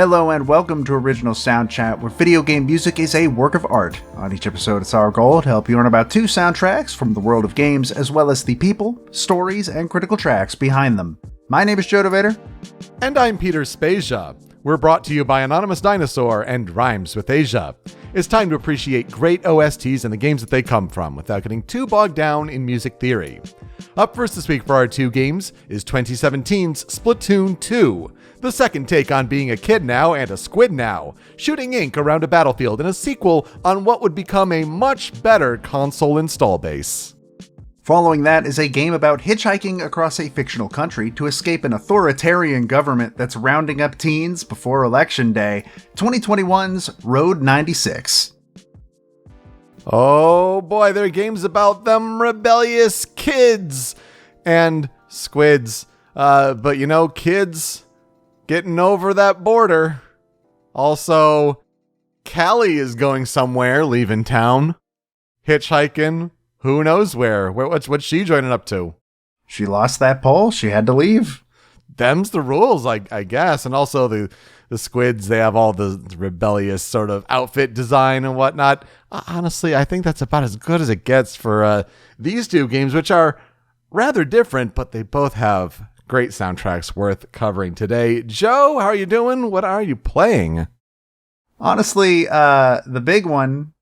Hello and welcome to Original Soundchat, where video game music is a work of art. On each episode, it's our goal to help you learn about two soundtracks from the world of games, as well as the people, stories, and critical tracks behind them. My name is DeVader. And I'm Peter Spezia. We're brought to you by Anonymous Dinosaur and Rhymes with Asia. It's time to appreciate great OSTs and the games that they come from, without getting too bogged down in music theory. Up first this week for our two games is 2017's Splatoon 2. The second take on being a kid now and a squid now, shooting ink around a battlefield in a sequel on what would become a much better console install base. Following that is a game about hitchhiking across a fictional country to escape an authoritarian government that's rounding up teens before Election Day, 2021's Road 96. Oh boy, there are games about them rebellious kids and squids. But you know, kids getting over that border. Also, Callie is going somewhere, leaving town, hitchhiking, who knows where. What's she joining up to? She lost that poll. She had to leave. Them's the rules, I guess. And also the squids, they have all the rebellious sort of outfit design and whatnot. Honestly, I think that's about as good as it gets for these two games, which are rather different, but they both have great soundtracks worth covering today. Joe, how are you doing? What are you playing? Honestly, the big one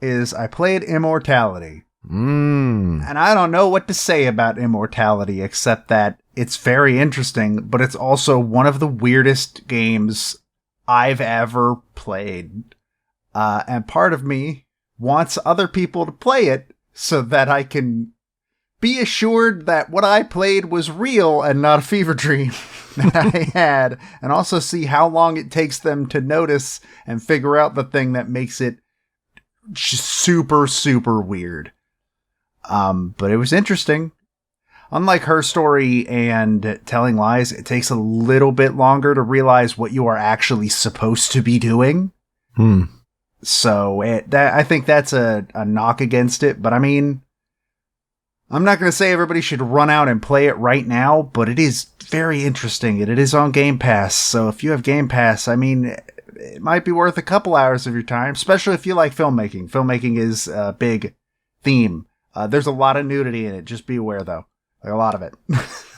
is I played Immortality. And I don't know what to say about Immortality, except that it's very interesting, but it's also one of the weirdest games I've ever played. And part of me wants other people to play it so that I can be assured that what I played was real and not a fever dream that I had, and also see how long it takes them to notice and figure out the thing that makes it just super, super weird. But it was interesting. Unlike Her Story and Telling Lies, it takes a little bit longer to realize what you are actually supposed to be doing. So I think that's a knock against it. But I mean, I'm not going to say everybody should run out and play it right now, but it is very interesting, and it is on Game Pass. So if you have Game Pass, I mean, it might be worth a couple hours of your time, especially if you like filmmaking. Filmmaking is a big theme. There's a lot of nudity in it. Just be aware, though. Like, a lot of it.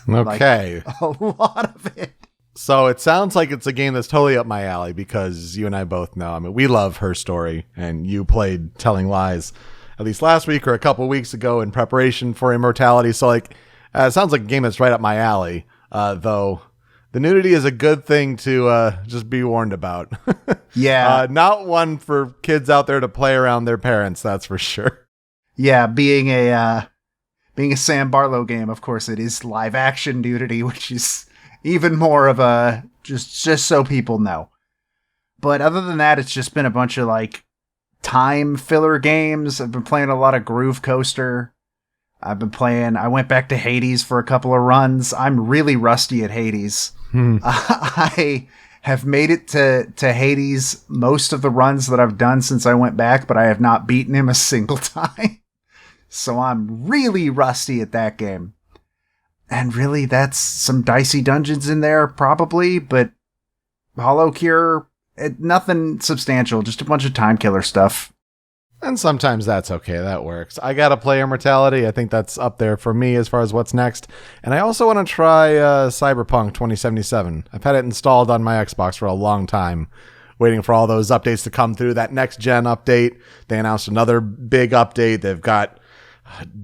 Okay. Like, a lot of it. So it sounds like it's a game that's totally up my alley, because you and I both know, I mean, we love Her Story, and you played Telling Lies at least last week or a couple weeks ago in preparation for Immortality. So like, it sounds like a game that's right up my alley, though the nudity is a good thing to just be warned about. Yeah. Not one for kids out there to play around their parents, that's for sure. Yeah, being a Sam Barlow game, of course, it is live action nudity, which is even more of a just so people know. But other than that, it's just been a bunch of like time filler games. I've been playing a lot of Groove Coaster. I went back to Hades for a couple of runs. I'm really rusty at Hades. I have made it to Hades most of the runs that I've done since I went back, but I have not beaten him a single time. So I'm really rusty at that game. And really, that's some dicey dungeons in there, probably, but Hollow Cure, nothing substantial, just a bunch of time killer stuff. And sometimes that's okay, that works. I gotta play Immortality. I think that's up there for me as far as what's next. And I also want to try Cyberpunk 2077. I've had it installed on my Xbox for a long time, waiting for all those updates to come through. That next gen update, they announced another big update. They've got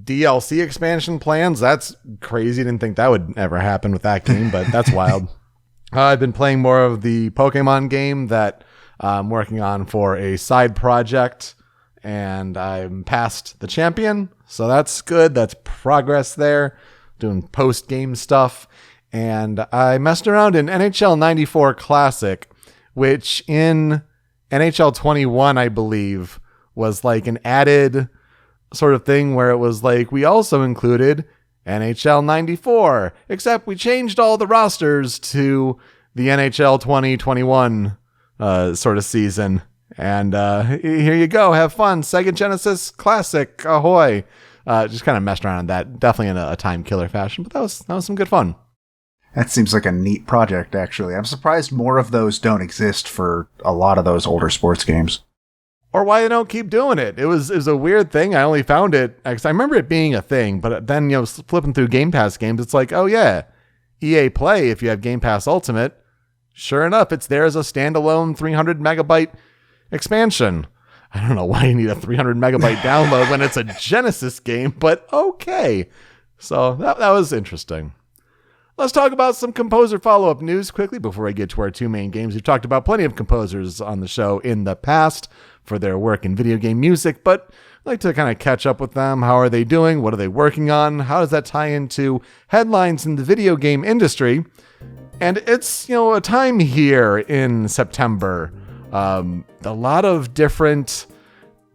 DLC expansion plans. That's crazy. Didn't think that would ever happen with that game, but that's wild. I've been playing more of the Pokemon game that I'm working on for a side project, and I'm past the champion, so that's good. That's progress there, doing post-game stuff. And I messed around in NHL 94 Classic, which in NHL 21, I believe, was like an added sort of thing where it was like, we also included NHL 94, except we changed all the rosters to the NHL 2021 sort of season. And here you go. Have fun. Sega Genesis Classic. Ahoy. Just kind of messed around on that. Definitely in a time killer fashion, but that was some good fun. That seems like a neat project, actually. I'm surprised more of those don't exist for a lot of those older sports games. Or why they don't keep doing it. It was a weird thing. I only found it because I remember it being a thing, but then, flipping through Game Pass games, it's like, oh yeah, EA Play, if you have Game Pass Ultimate, sure enough, it's there as a standalone 300 megabyte expansion. I don't know why you need a 300 megabyte download when it's a Genesis game, but okay. So that was interesting. Let's talk about some composer follow-up news quickly before I get to our two main games. We've talked about plenty of composers on the show in the past for their work in video game music, but I'd like to kind of catch up with them. How are they doing? What are they working on? How does that tie into headlines in the video game industry? And it's, a time here in September. A lot of different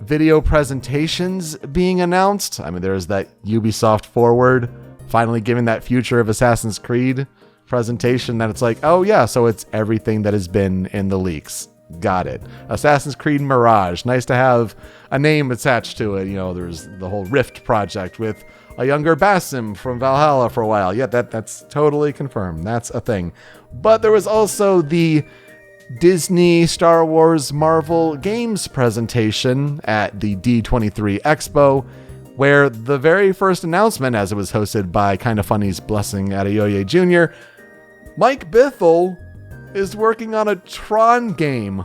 video presentations being announced. I mean, there's that Ubisoft Forward finally giving that Future of Assassin's Creed presentation that it's like, oh yeah, so it's everything that has been in the leaks. Got it. Assassin's Creed Mirage. Nice to have a name attached to it. There's the whole Rift project with a younger Basim from Valhalla for a while. Yeah, that's totally confirmed. That's a thing. But there was also the Disney, Star Wars, Marvel games presentation at the D23 Expo, where the very first announcement, as it was hosted by Kinda Funny's Blessing Adeoye Jr., Mike Bithell is working on a Tron game.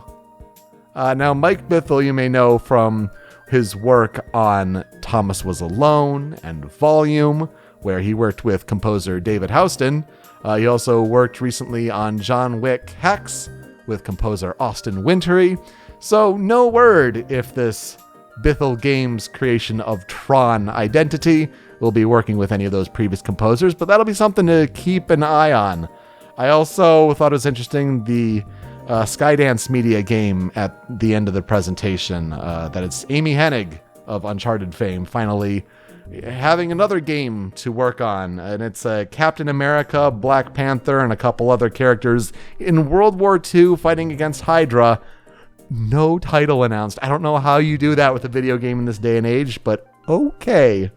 Now, Mike Bithell, you may know from his work on Thomas Was Alone and Volume, where he worked with composer David Houston. He also worked recently on John Wick Hex with composer Austin Wintory. So no word if this Bithell Games creation of Tron Identity will be working with any of those previous composers, but that'll be something to keep an eye on. I also thought it was interesting the Skydance Media game at the end of the presentation, that it's Amy Hennig of Uncharted fame finally having another game to work on, and it's Captain America, Black Panther, and a couple other characters in World War II fighting against Hydra. No title announced. I don't know how you do that with a video game in this day and age, but okay.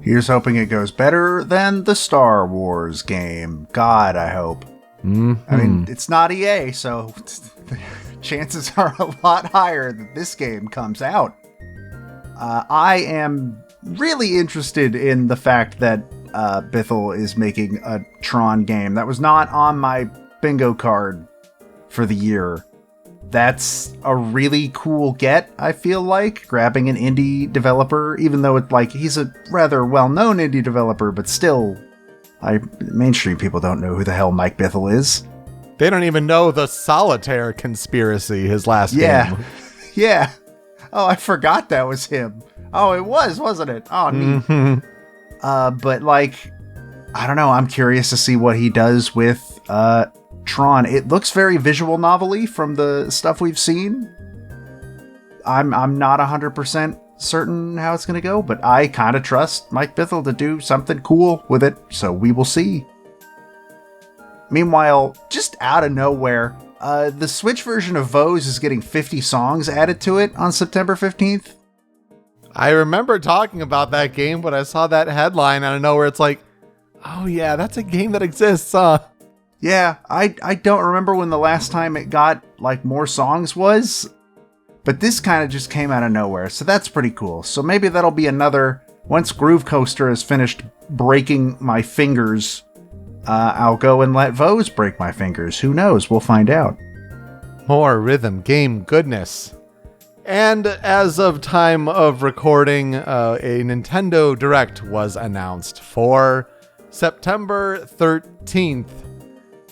Here's hoping it goes better than the Star Wars game. God, I hope. Mm-hmm. I mean, it's not EA, so the chances are a lot higher that this game comes out. I am really interested in the fact that Bithell is making a Tron game. That was not on my bingo card for the year. That's a really cool get, I feel like, grabbing an indie developer, even though he's a rather well-known indie developer, but still, mainstream people don't know who the hell Mike Bithell is. They don't even know the Solitaire Conspiracy, his last game. Yeah. Oh, I forgot that was him. Oh, it was, wasn't it? Oh, neat. Mm-hmm. But I don't know. I'm curious to see what he does with Tron. It looks very visual novel-y from the stuff we've seen. I'm not 100% certain how it's going to go, but I kind of trust Mike Bithell to do something cool with it, so we will see. Meanwhile, just out of nowhere, the Switch version of Vose is getting 50 songs added to it on September 15th. I remember talking about that game, but I saw that headline out of nowhere. It's like, oh yeah, that's a game that exists, huh? Yeah, I don't remember when the last time it got more songs was, but this kind of just came out of nowhere, so that's pretty cool. So maybe that'll be another, once Groove Coaster has finished breaking my fingers, I'll go and let Vose break my fingers. Who knows? We'll find out. More rhythm game goodness. And as of time of recording, a Nintendo Direct was announced for September 13th.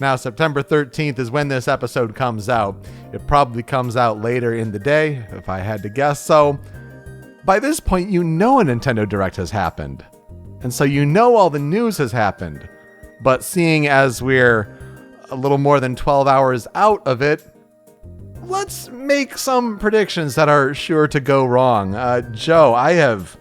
Now, September 13th is when this episode comes out. It probably comes out later in the day, if I had to guess. So, by this point, a Nintendo Direct has happened. And so all the news has happened. But seeing as we're a little more than 12 hours out of it, let's make some predictions that are sure to go wrong. Joe, I have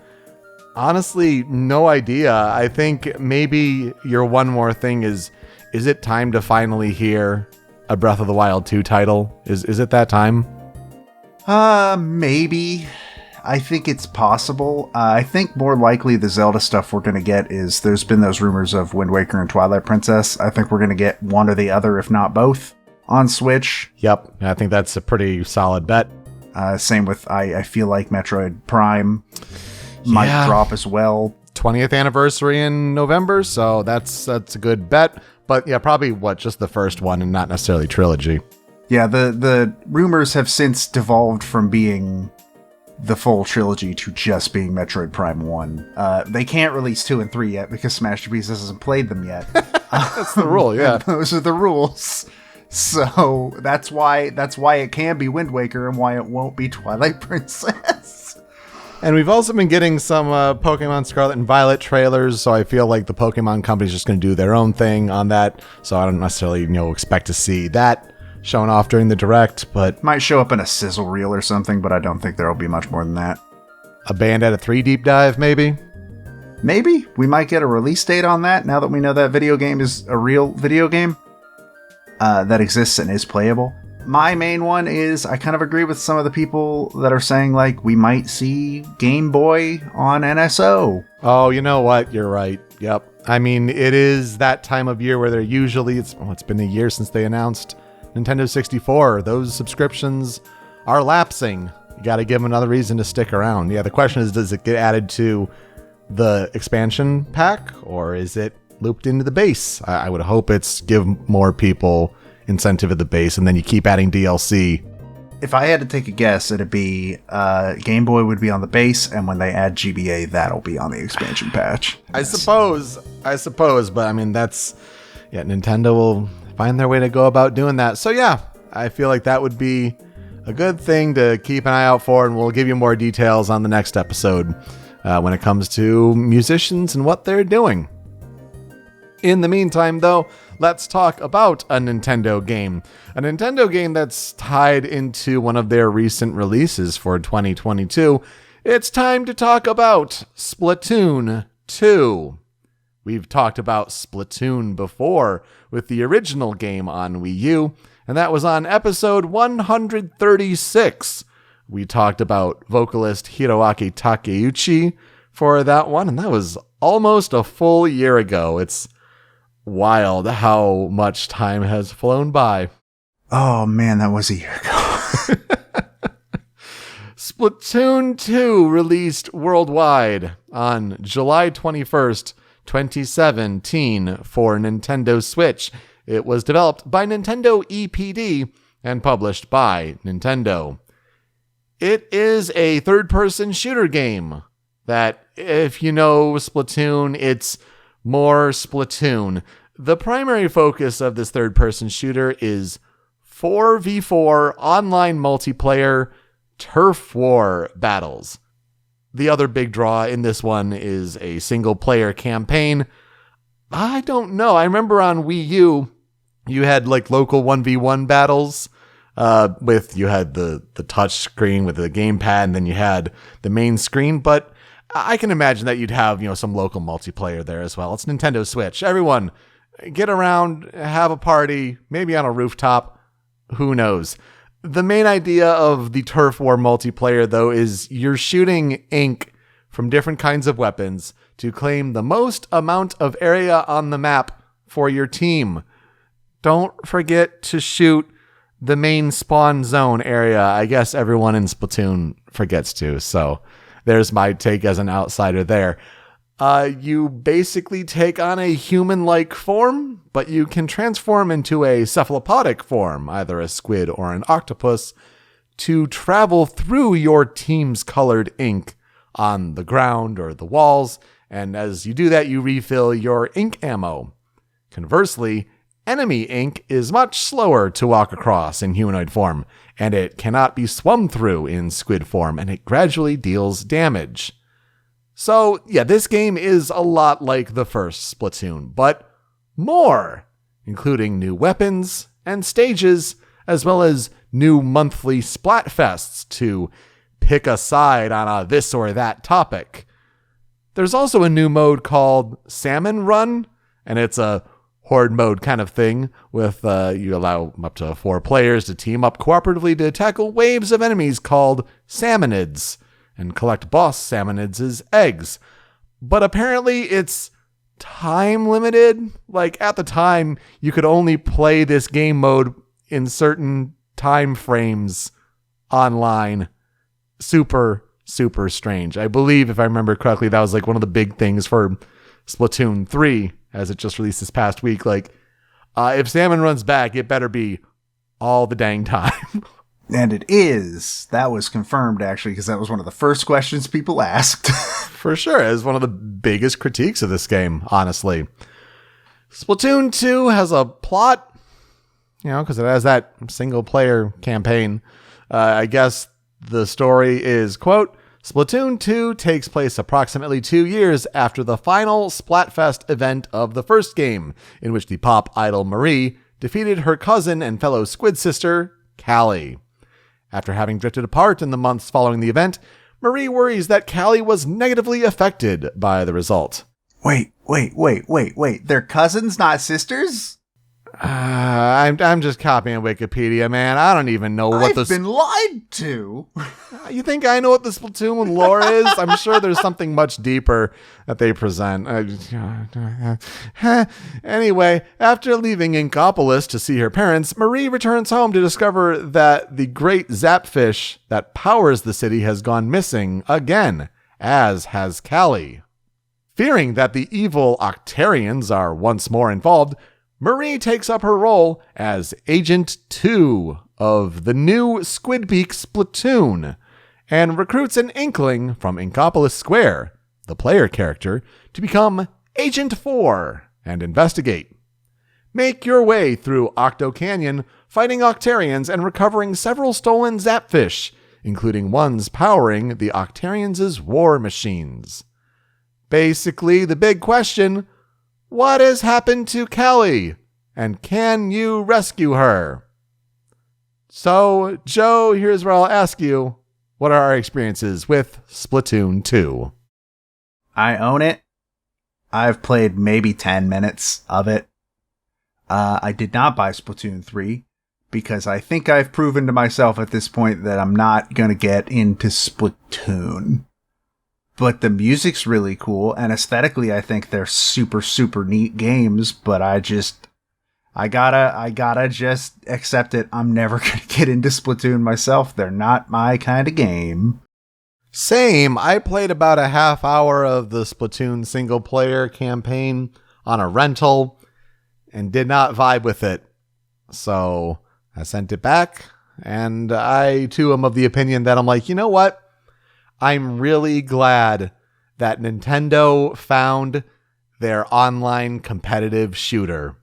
honestly no idea. I think maybe your one more thing is it time to finally hear a Breath of the Wild 2 title? Is it that time? Maybe. I think it's possible. I think more likely the Zelda stuff we're going to get is there's been those rumors of Wind Waker and Twilight Princess. I think we're going to get one or the other, if not both, on Switch. Yep, I think that's a pretty solid bet. Same with, I feel like Metroid Prime might drop as well. 20th anniversary in November, so that's a good bet. But yeah, probably just the first one and not necessarily trilogy. Yeah, the rumors have since devolved from being the full trilogy to just being Metroid Prime 1. They can't release 2 and 3 yet because Smash Bros. Hasn't played them yet. That's the rule, yeah. Those are the rules. So that's why it can be Wind Waker and why it won't be Twilight Princess. And we've also been getting some Pokemon Scarlet and Violet trailers, so I feel like the Pokemon company's just going to do their own thing on that. So I don't necessarily, expect to see that shown off during the Direct, but might show up in a sizzle reel or something, but I don't think there'll be much more than that. A Bayonetta 3 deep dive, maybe? Maybe. We might get a release date on that now that we know that video game is a real video game. That exists and is playable. My main one is I kind of agree with some of the people that are saying like we might see Game Boy on NSO. Oh, you know what? You're right. Yep. I mean, it is that time of year where they're usually, it's been a year since they announced Nintendo 64. Those subscriptions are lapsing. You got to give them another reason to stick around. Yeah, the question is, does it get added to the expansion pack or is it looped into the base? I would hope it's give more people incentive at the base, and then you keep adding DLC. If I had to take a guess, it'd be Game Boy would be on the base, and when they add GBA, that'll be on the expansion patch. I suppose, but I mean, Nintendo will find their way to go about doing that. So yeah, I feel like that would be a good thing to keep an eye out for, and we'll give you more details on the next episode when it comes to musicians and what they're doing. In the meantime, though, let's talk about a Nintendo game. A Nintendo game that's tied into one of their recent releases for 2022. It's time to talk about Splatoon 2. We've talked about Splatoon before with the original game on Wii U, and that was on episode 136. We talked about vocalist Hiroaki Takeuchi for that one, and that was almost a full year ago. It's wild how much time has flown by. Oh man, that was a year ago. Splatoon 2 released worldwide on July 21st, 2017 for Nintendo Switch. It was developed by Nintendo EPD and published by Nintendo. It is a third-person shooter game that, if you know Splatoon, it's more Splatoon. The primary focus of this third-person shooter is 4v4 online multiplayer turf war battles. The other big draw in this one is a single-player campaign. I don't know. I remember on Wii U, you had like local 1v1 battles. You had the touch screen with the gamepad, and then you had the main screen, but I can imagine that you'd have, some local multiplayer there as well. It's Nintendo Switch. Everyone, get around, have a party, maybe on a rooftop. Who knows? The main idea of the turf war multiplayer, though, is you're shooting ink from different kinds of weapons to claim the most amount of area on the map for your team. Don't forget to shoot the main spawn zone area. I guess everyone in Splatoon forgets to, so there's my take as an outsider there. You basically take on a human-like form, but you can transform into a cephalopodic form, either a squid or an octopus, to travel through your team's colored ink on the ground or the walls, and as you do that, you refill your ink ammo. Conversely, enemy ink is much slower to walk across in humanoid form, and it cannot be swum through in squid form, and it gradually deals damage. So, yeah, this game is a lot like the first Splatoon, but more, including new weapons and stages, as well as new monthly Splatfests to pick a side on a this or that topic. There's also a new mode called Salmon Run, and it's a horde mode kind of thing with you allow up to 4 players to team up cooperatively to tackle waves of enemies called salmonids. and collect boss salmonids' eggs. But apparently it's time limited. Like, at the time, you could only play this game mode in certain time frames online. Super, super strange. I believe, if I remember correctly, that was like one of the big things for Splatoon 3, as it just released this past week. Like, if salmon runs back, it better be all the dang time. And it is. That was confirmed, actually, because that was one of the first questions people asked. For sure. It was one of the biggest critiques of this game, honestly. Splatoon 2 has a plot, because it has that single-player campaign. I guess the story is, quote, Splatoon 2 takes place approximately 2 years after the final Splatfest event of the first game, in which the pop idol Marie defeated her cousin and fellow squid sister, Callie. After having drifted apart in the months following the event, Marie worries that Callie was negatively affected by the result. Wait. They're cousins, not sisters? I'm just copying Wikipedia, man. I don't even know what I've been lied to. You think I know what the Splatoon lore is? I'm sure there's something much deeper that they present. Anyway, after leaving Inkopolis to see her parents, Marie returns home to discover that the great zapfish that powers the city has gone missing again, as has Callie. Fearing that the evil Octarians are once more involved, Marie takes up her role as Agent 2 of the new Squidbeak Splatoon and recruits an Inkling from Inkopolis Square, the player character, to become Agent 4 and investigate. Make your way through Octo Canyon, fighting Octarians and recovering several stolen Zapfish, including ones powering the Octarians' war machines. Basically, the big question: what has happened to Callie? And can you rescue her? So, Joe, here's where I'll ask you, what are our experiences with Splatoon 2? I own it. I've played maybe 10 minutes of it. I did not buy Splatoon 3 because I think I've proven to myself at this point that I'm not going to get into Splatoon. But the music's really cool, and aesthetically I think they're super, super neat games, but I gotta just accept it. I'm never gonna get into Splatoon myself. They're not my kind of game. Same. I played about a half hour of the Splatoon single player campaign on a rental and did not vibe with it. So I sent it back, and I too am of the opinion that I'm like, you know what? I'm really glad that Nintendo found their online competitive shooter.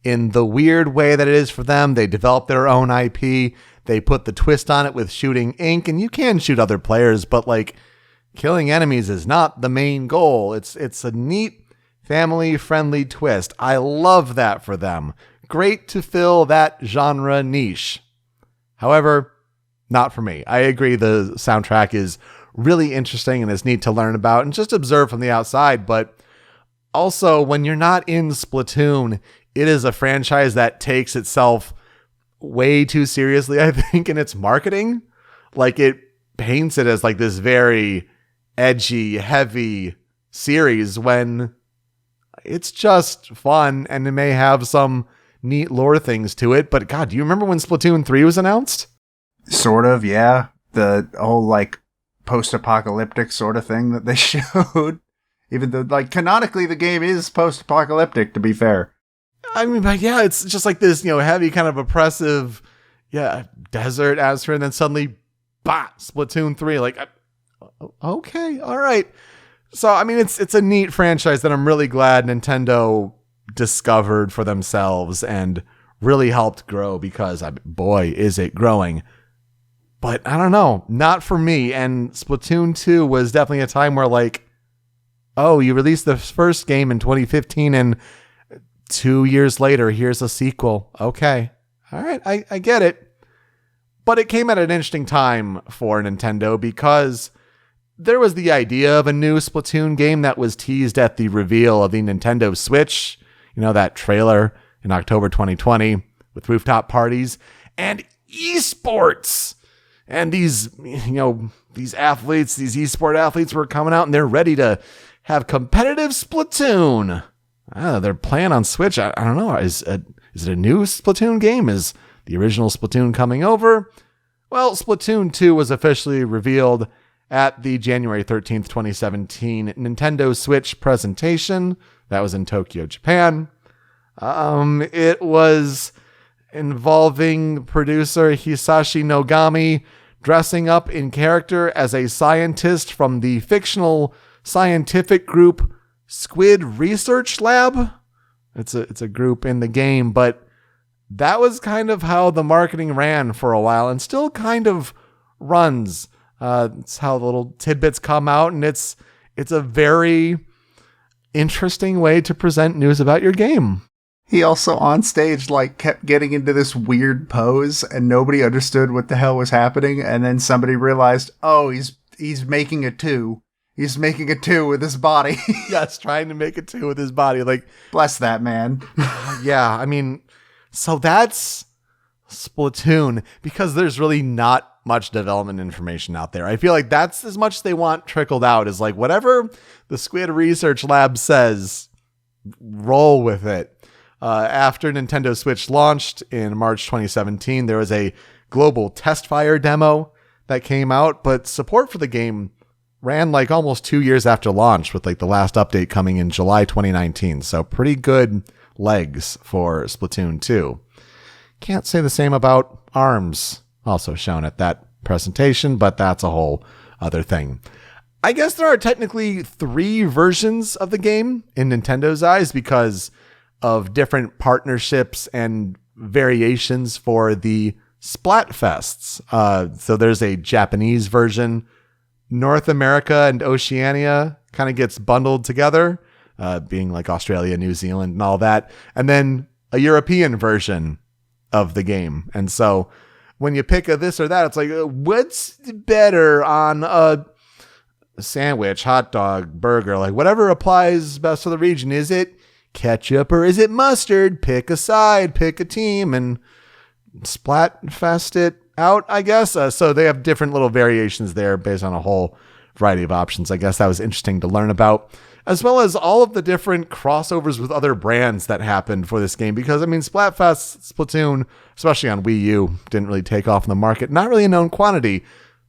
In the weird way that it is for them, they developed their own IP. They put the twist on it with shooting ink, and you can shoot other players, but like killing enemies is not the main goal. It's a neat family-friendly twist. I love that for them. Great to fill that genre niche. However, not for me. I agree the soundtrack is really interesting and is neat to learn about and just observe from the outside, but also when you're not in Splatoon, it is a franchise that takes itself way too seriously, I think, in its marketing. Like, it paints it as like this very edgy, heavy series when it's just fun and it may have some neat lore things to it. But God, do you remember when Splatoon 3 was announced? Sort of, yeah. The whole like post-apocalyptic sort of thing that they showed. Even though, like, canonically the game is post-apocalyptic, to be fair. I mean, but yeah, it's just like this, heavy kind of oppressive, desert atmosphere, and then suddenly, Splatoon 3, like, okay, all right. So, I mean, it's a neat franchise that I'm really glad Nintendo discovered for themselves and really helped grow because, boy, is it growing. But I don't know, not for me. And Splatoon 2 was definitely a time where, like, oh, you released the first game in 2015 and 2 years later, here's a sequel. Okay. All right. I get it. But it came at an interesting time for Nintendo because there was the idea of a new Splatoon game that was teased at the reveal of the Nintendo Switch. That trailer in October 2020 with rooftop parties and esports. And these athletes, these esport athletes were coming out and they're ready to have competitive Splatoon. They're playing on Switch. I don't know. Is it a new Splatoon game? Is the original Splatoon coming over? Well, Splatoon 2 was officially revealed at the January 13th, 2017 Nintendo Switch presentation. That was in Tokyo, Japan. It was involving producer Hisashi Nogami dressing up in character as a scientist from the fictional scientific group Squid Research Lab. It's a group in the game, but that was kind of how the marketing ran for a while and still kind of runs. It's how the little tidbits come out, and it's a very interesting way to present news about your game. He also on stage kept getting into this weird pose and nobody understood what the hell was happening, and then somebody realized, oh, he's making a 2. He's making a 2 with his body. Yes, trying to make a 2 with his body. Bless that man. Yeah, I mean, so that's Splatoon, because there's really not much development information out there. I feel like that's as much as they want trickled out, is whatever the Squid Research Lab says, roll with it. After Nintendo Switch launched in March 2017, there was a global test fire demo that came out, but support for the game ran almost 2 years after launch, with the last update coming in July 2019. So pretty good legs for Splatoon 2. Can't say the same about ARMS, also shown at that presentation, but that's a whole other thing. I guess there are technically 3 versions of the game in Nintendo's eyes because of different partnerships and variations for the Splatfests. So there's a Japanese version. North America and Oceania kind of gets bundled together, being Australia, New Zealand, and all that. And then a European version of the game. And so when you pick a this or that, it's what's better on a sandwich, hot dog, burger, whatever applies best to the region. Is it ketchup or is it mustard? Pick a side, pick a team, and Splatfest it out, I guess. So they have different little variations there based on a whole variety of options. I guess that was interesting to learn about, as well as all of the different crossovers with other brands that happened for this game. Because, Splatfest, Splatoon, especially on Wii U, didn't really take off in the market. Not really a known quantity.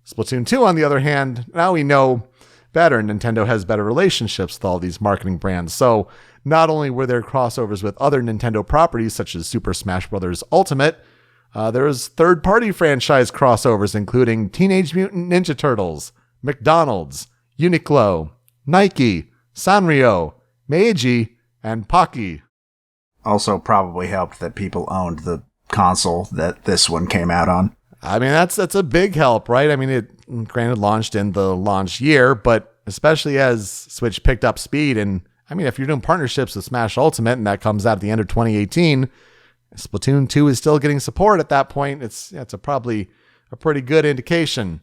Splatoon 2, on the other hand, now we know better. Nintendo has better relationships with all these marketing brands. So not only were there crossovers with other Nintendo properties, such as Super Smash Bros. Ultimate, there was third-party franchise crossovers, including Teenage Mutant Ninja Turtles, McDonald's, Uniqlo, Nike, Sanrio, Meiji, and Pocky. Also probably helped that people owned the console that this one came out on. That's a big help, right? It granted launched in the launch year, but especially as Switch picked up speed, and if you're doing partnerships with Smash Ultimate and that comes out at the end of 2018, Splatoon 2 is still getting support at that point. It's probably a pretty good indication.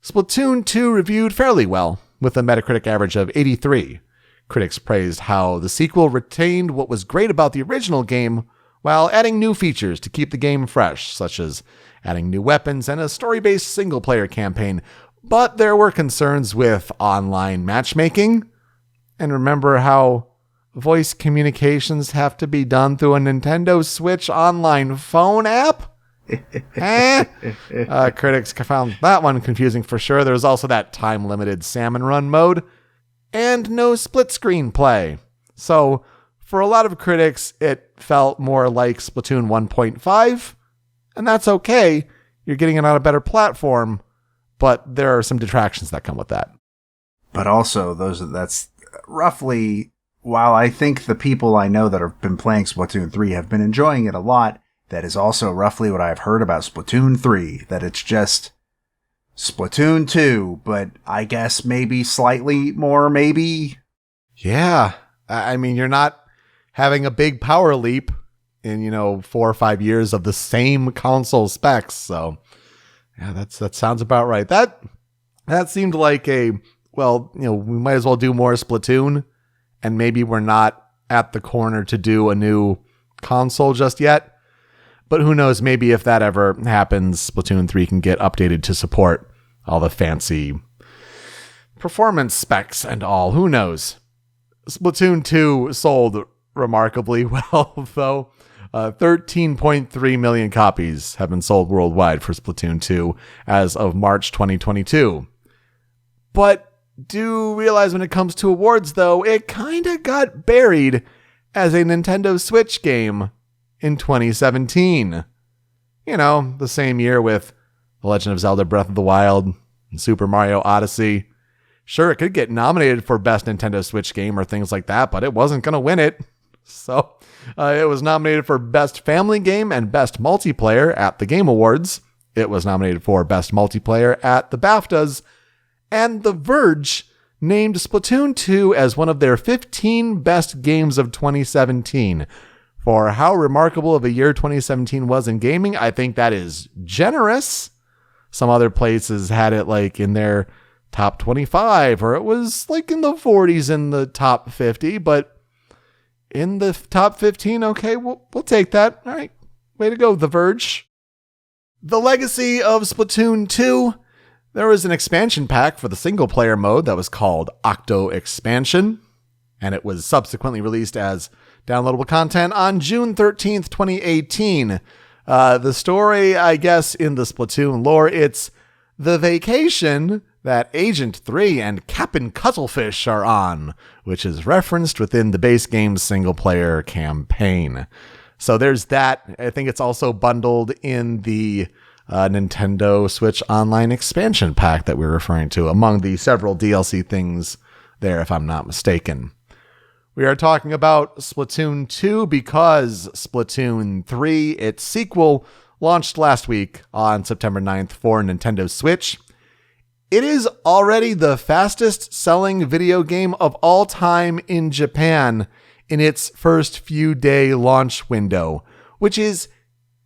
Splatoon 2 reviewed fairly well, with a Metacritic average of 83. Critics praised how the sequel retained what was great about the original game while adding new features to keep the game fresh, such as adding new weapons and a story-based single-player campaign. But there were concerns with online matchmaking. And remember how voice communications have to be done through a Nintendo Switch online phone app? Critics found that one confusing for sure. There was also that time-limited salmon run mode and no split-screen play. So for a lot of critics, it felt more like Splatoon 1.5, and that's okay. You're getting it on a better platform, but there are some detractions that come with that. But also, that's roughly, while I think the people I know that have been playing Splatoon 3 have been enjoying it a lot, that is also roughly what I've heard about Splatoon 3, that it's just Splatoon 2, but I guess maybe slightly more, maybe? Yeah. You're not having a big power leap in, 4 or 5 years of the same console specs, so yeah, that sounds about right. That seemed like we might as well do more Splatoon, and maybe we're not at the corner to do a new console just yet. But who knows, maybe if that ever happens, Splatoon 3 can get updated to support all the fancy performance specs and all. Who knows? Splatoon 2 sold remarkably well, though. 13.3 million copies have been sold worldwide for Splatoon 2 as of March 2022. But do realize when it comes to awards, though, it kind of got buried as a Nintendo Switch game in 2017. You know, the same year with The Legend of Zelda Breath of the Wild and Super Mario Odyssey. Sure, it could get nominated for Best Nintendo Switch Game or things like that, but it wasn't going to win it. So it was nominated for Best Family Game and Best Multiplayer at the Game Awards. It was nominated for Best Multiplayer at the BAFTAs. And The Verge named Splatoon 2 as one of their 15 best games of 2017. For how remarkable of a year 2017 was in gaming, I think that is generous. Some other places had it like in their top 25, or it was like in the 40s in the top 50, but in the top 15, okay, we'll take that. All right, way to go, The Verge. The legacy of Splatoon 2, there was an expansion pack for the single-player mode that was called Octo Expansion, and it was subsequently released as downloadable content on June 13th, 2018. The story, I guess, in the Splatoon lore, it's the vacation that Agent 3 and Captain Cuttlefish are on, which is referenced within the base game's single-player campaign. So there's that. I think it's also bundled in the Nintendo Switch Online expansion pack that we're referring to, among the several DLC things there, if I'm not mistaken. We are talking about Splatoon 2 because Splatoon 3, its sequel, launched last week on September 9th for Nintendo Switch. It is already the fastest selling video game of all time in Japan in its first few day launch window, which is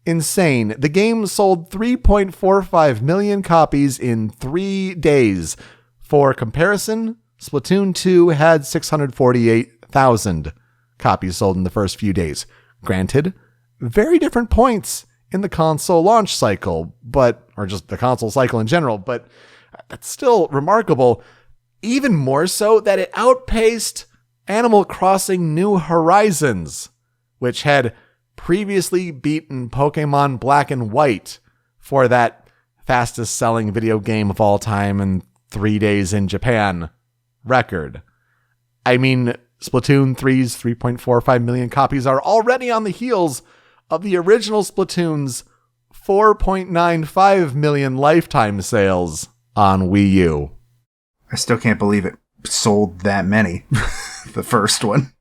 insane. The game sold 3.45 million copies in 3 days. For comparison, Splatoon 2 had 648,000 copies sold in the first few days. Granted, very different points in the console launch cycle, or just the console cycle in general, but that's still remarkable. Even more so that it outpaced Animal Crossing New Horizons, which had previously beaten Pokemon Black and White for that fastest selling video game of all time in 3 days in Japan record. I mean, Splatoon 3's 3.45 million copies are already on the heels of the original Splatoon's 4.95 million lifetime sales on Wii U. I still can't believe it sold that many. The first one.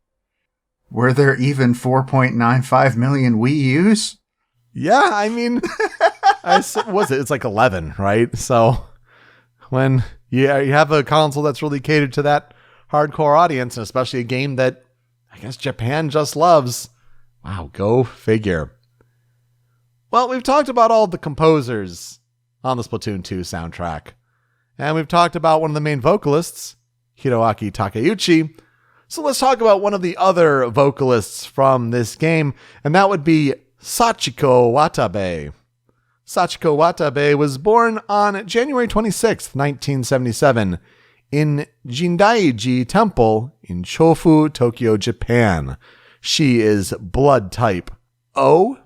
Were there even 4.95 million Wii U's? Yeah, I mean, it's like 11, right? So when you have a console that's really catered to that hardcore audience, and especially a game that I guess Japan just loves, wow, go figure. Well, we've talked about all the composers on the Splatoon 2 soundtrack. And we've talked about one of the main vocalists, Hiroaki Takeuchi. So let's talk about one of the other vocalists from this game, and that would be Sachiko Watabe. Sachiko Watabe was born on January 26, 1977, in Jindaiji Temple in Chofu, Tokyo, Japan. She is blood type O,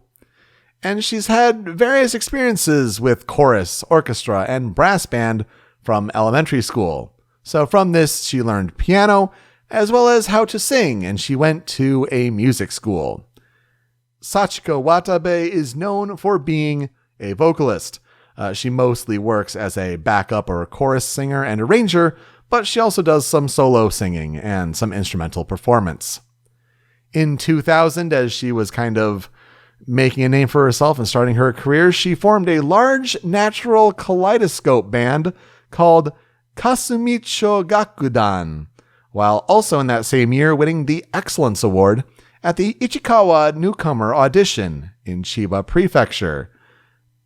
and she's had various experiences with chorus, orchestra, and brass band from elementary school. So from this, she learned piano, as well as how to sing, and she went to a music school. Sachiko Watabe is known for being a vocalist. She mostly works as a backup or a chorus singer and arranger, but she also does some solo singing and some instrumental performance. In 2000, as she was kind of making a name for herself and starting her career, she formed a large natural kaleidoscope band called Kasumicho Gakudan, while also in that same year winning the Excellence Award at the Ichikawa Newcomer Audition in Chiba Prefecture.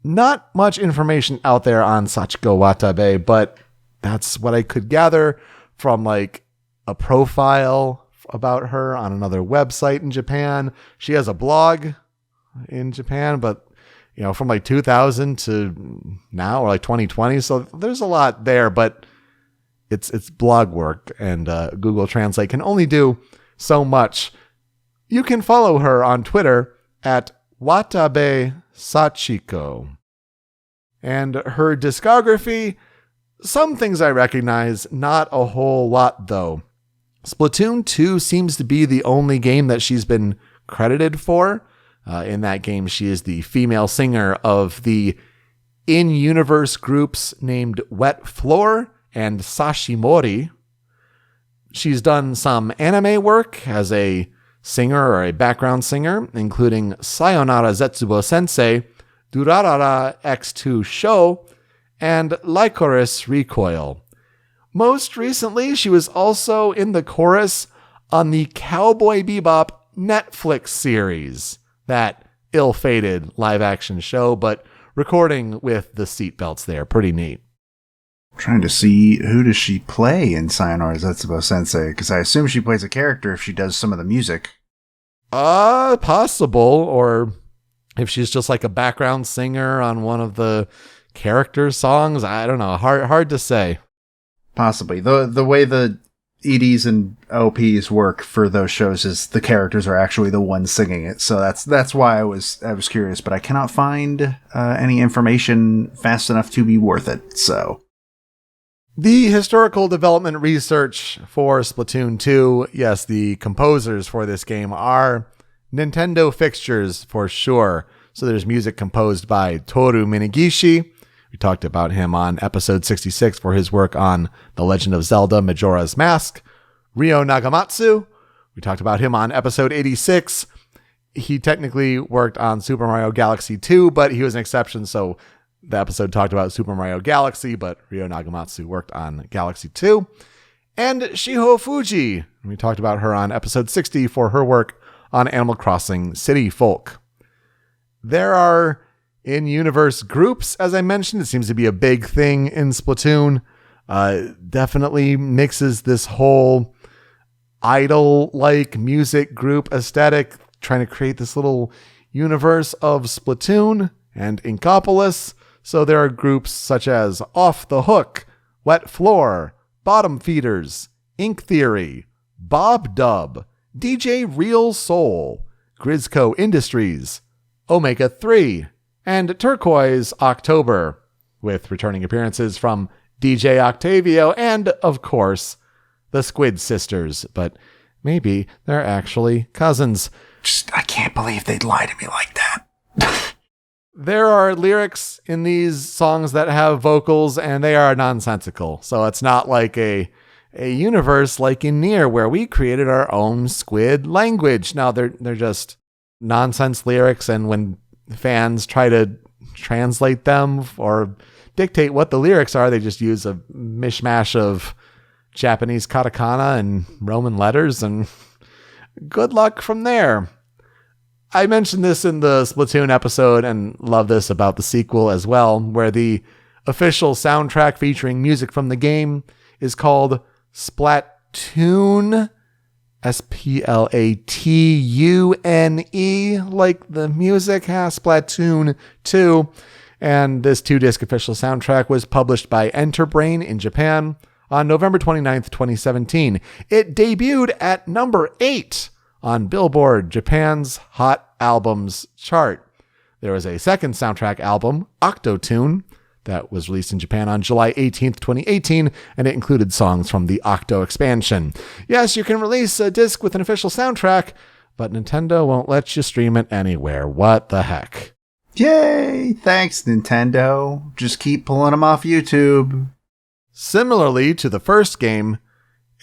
Not much information out there on Sachiko Watabe, but that's what I could gather from like a profile about her on another website in Japan. She has a blog in Japan, but from like 2000 to now, or like 2020. So there's a lot there, but it's blog work, and Google Translate can only do so much. You can follow her on Twitter at Watabe Sachiko. And her discography, some things I recognize, not a whole lot though. Splatoon 2 seems to be the only game that she's been credited for. In that game, she is the female singer of the in-universe groups named Wet Floor and Sashimori. She's done some anime work as a singer or a background singer, including Sayonara Zetsubo Sensei, Durarara X2 Show, and Lycoris Recoil. Most recently, she was also in the chorus on the Cowboy Bebop Netflix series, that ill-fated live-action show, but recording with the seatbelts there. Pretty neat. I'm trying to see, who does she play in Sayonara Zetsubo Sensei? Because I assume she plays a character if she does some of the music. Possible, or if she's just like a background singer on one of the character songs. I don't know. Hard to say. Possibly. The way the EDs and OPs work for those shows is the characters are actually the ones singing it. So that's why I was curious, but I cannot find any information fast enough to be worth it. So the historical development research for Splatoon 2, yes, the composers for this game are Nintendo fixtures for sure. So there's music composed by Toru Minegishi. We talked about him on episode 66 for his work on The Legend of Zelda Majora's Mask. Ryo Nagamatsu, we talked about him on episode 86. He technically worked on Super Mario Galaxy 2, but he was an exception, so the episode talked about Super Mario Galaxy, but Ryo Nagamatsu worked on Galaxy 2. And Shiho Fuji, we talked about her on episode 60 for her work on Animal Crossing City Folk. There are in-universe groups, as I mentioned. It seems to be a big thing in Splatoon. Definitely mixes this whole idol-like music group aesthetic, trying to create this little universe of Splatoon and Inkopolis. So there are groups such as Off the Hook, Wet Floor, Bottom Feeders, Ink Theory, Bob Dub, DJ Real Soul, Grisco Industries, Omega 3, and Turquoise October, with returning appearances from DJ Octavio and, of course, the Squid Sisters. But maybe they're actually cousins. I can't believe they'd lie to me like that. There are lyrics in these songs that have vocals, and they are nonsensical. So it's not like a universe like in Nier, where we created our own squid language. No, they're just nonsense lyrics, and when fans try to translate them or dictate what the lyrics are, they just use a mishmash of Japanese katakana and Roman letters, and good luck from there. I mentioned this in the Splatoon episode and love this about the sequel as well, where the official soundtrack featuring music from the game is called Splatoon, Splatune, like the music has, Splatoon 2. And this 2-disc official soundtrack was published by Enterbrain in Japan on November 29th, 2017. It debuted at number 8 on Billboard Japan's Hot Albums chart. There was a second soundtrack album, Octotune, that was released in Japan on July 18th, 2018, and it included songs from the Octo expansion. Yes, you can release a disc with an official soundtrack, but Nintendo won't let you stream it anywhere. What the heck? Yay! Thanks, Nintendo. Just keep pulling them off YouTube. Similarly to the first game,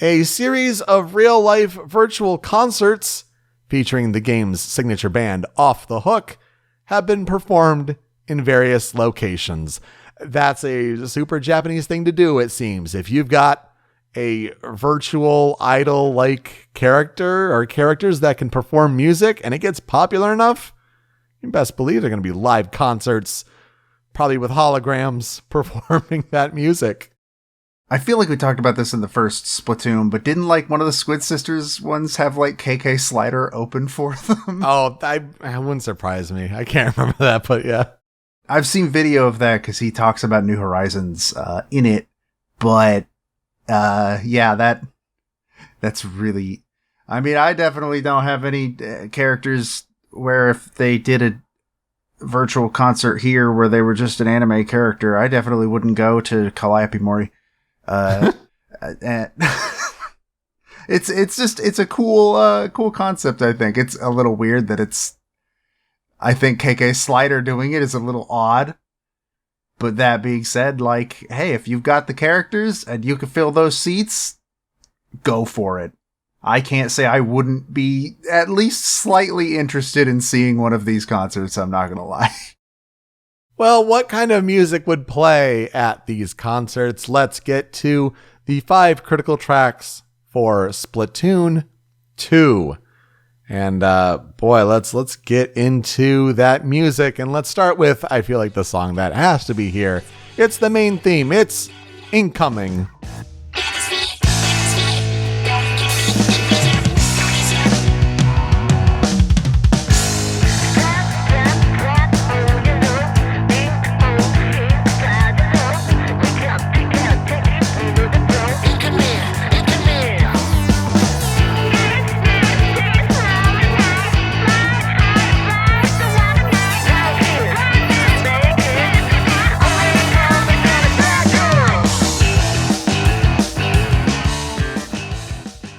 a series of real-life virtual concerts featuring the game's signature band Off the Hook have been performed in various locations. That's a super Japanese thing to do, it seems. If you've got a virtual idol-like character or characters that can perform music and it gets popular enough, you best believe they're going to be live concerts, probably with holograms performing that music. I feel like we talked about this in the first Splatoon, but didn't like one of the Squid Sisters ones have like KK Slider open for them? Oh, that wouldn't surprise me. I can't remember that, but yeah. I've seen video of that because he talks about New Horizons in it, but yeah, that's really... I mean, I definitely don't have any characters where if they did a virtual concert here where they were just an anime character, I definitely wouldn't go to Calliope Mori. And it's a cool concept. I think it's a little weird that I think KK Slider doing it is a little odd, but that being said, like, hey, if you've got the characters and you can fill those seats, go for it. I can't say I wouldn't be at least slightly interested in seeing one of these concerts, I'm not gonna lie. Well, what kind of music would play at these concerts? Let's get to the 5 critical tracks for Splatoon 2. And boy, let's get into that music. And let's start with, I feel like the song that has to be here. It's the main theme. It's Incoming.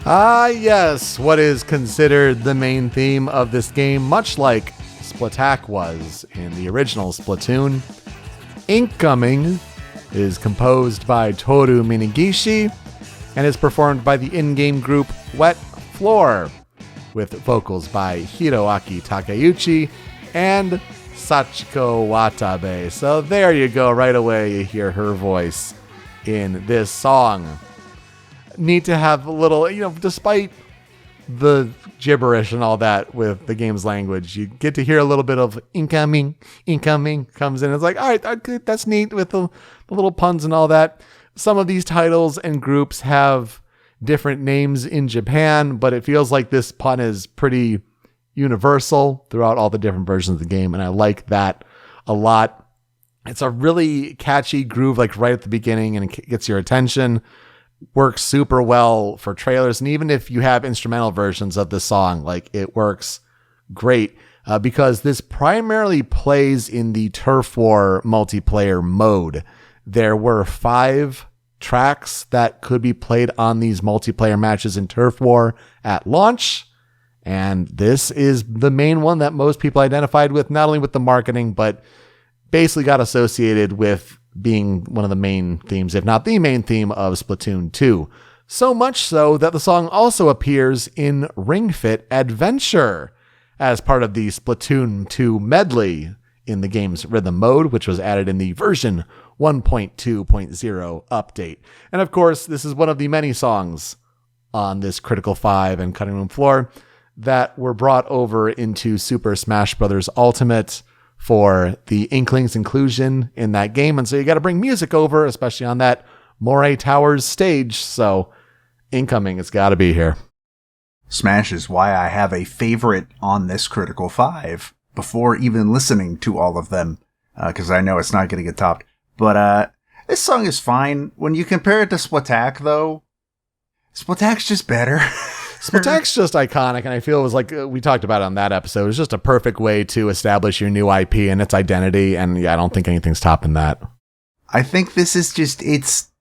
Ah, yes, what is considered the main theme of this game, much like Splatak was in the original Splatoon. Incoming is composed by Toru Minagishi and is performed by the in-game group Wet Floor, with vocals by Hiroaki Takeuchi and Sachiko Watabe. So there you go, right away you hear her voice in this song. Need to have a little, despite the gibberish and all that with the game's language, you get to hear a little bit of incoming comes in. It's like, all right, okay, that's neat with the little puns and all that. Some of these titles and groups have different names in Japan, but it feels like this pun is pretty universal throughout all the different versions of the game, and I like that a lot. It's a really catchy groove, like right at the beginning, and it gets your attention. Works super well for trailers, and even if you have instrumental versions of the song, like, it works great because this primarily plays in the Turf War multiplayer mode. There were 5 tracks that could be played on these multiplayer matches in Turf War at launch, and this is the main one that most people identified with, not only with the marketing, but basically got associated with being one of the main themes, if not the main theme, of Splatoon 2. So much so that the song also appears in Ring Fit Adventure as part of the Splatoon 2 medley in the game's rhythm mode, which was added in the version 1.2.0 update. And of course, this is one of the many songs on this Critical 5 and Cutting Room Floor that were brought over into Super Smash Bros. Ultimate for the Inklings inclusion in that game. And so you got to bring music over, especially on that Moray Towers stage. So Incoming has got to be here. Smash is why I have a favorite on this Critical 5 before even listening to all of them, because I know it's not going to get topped. But this song is fine. When you compare it to Splatak, though, Splatak's just better. Splatak's just iconic, and I feel it was like we talked about it on that episode. It was just a perfect way to establish your new IP and its identity, and yeah, I don't think anything's topping that. I think this is just it's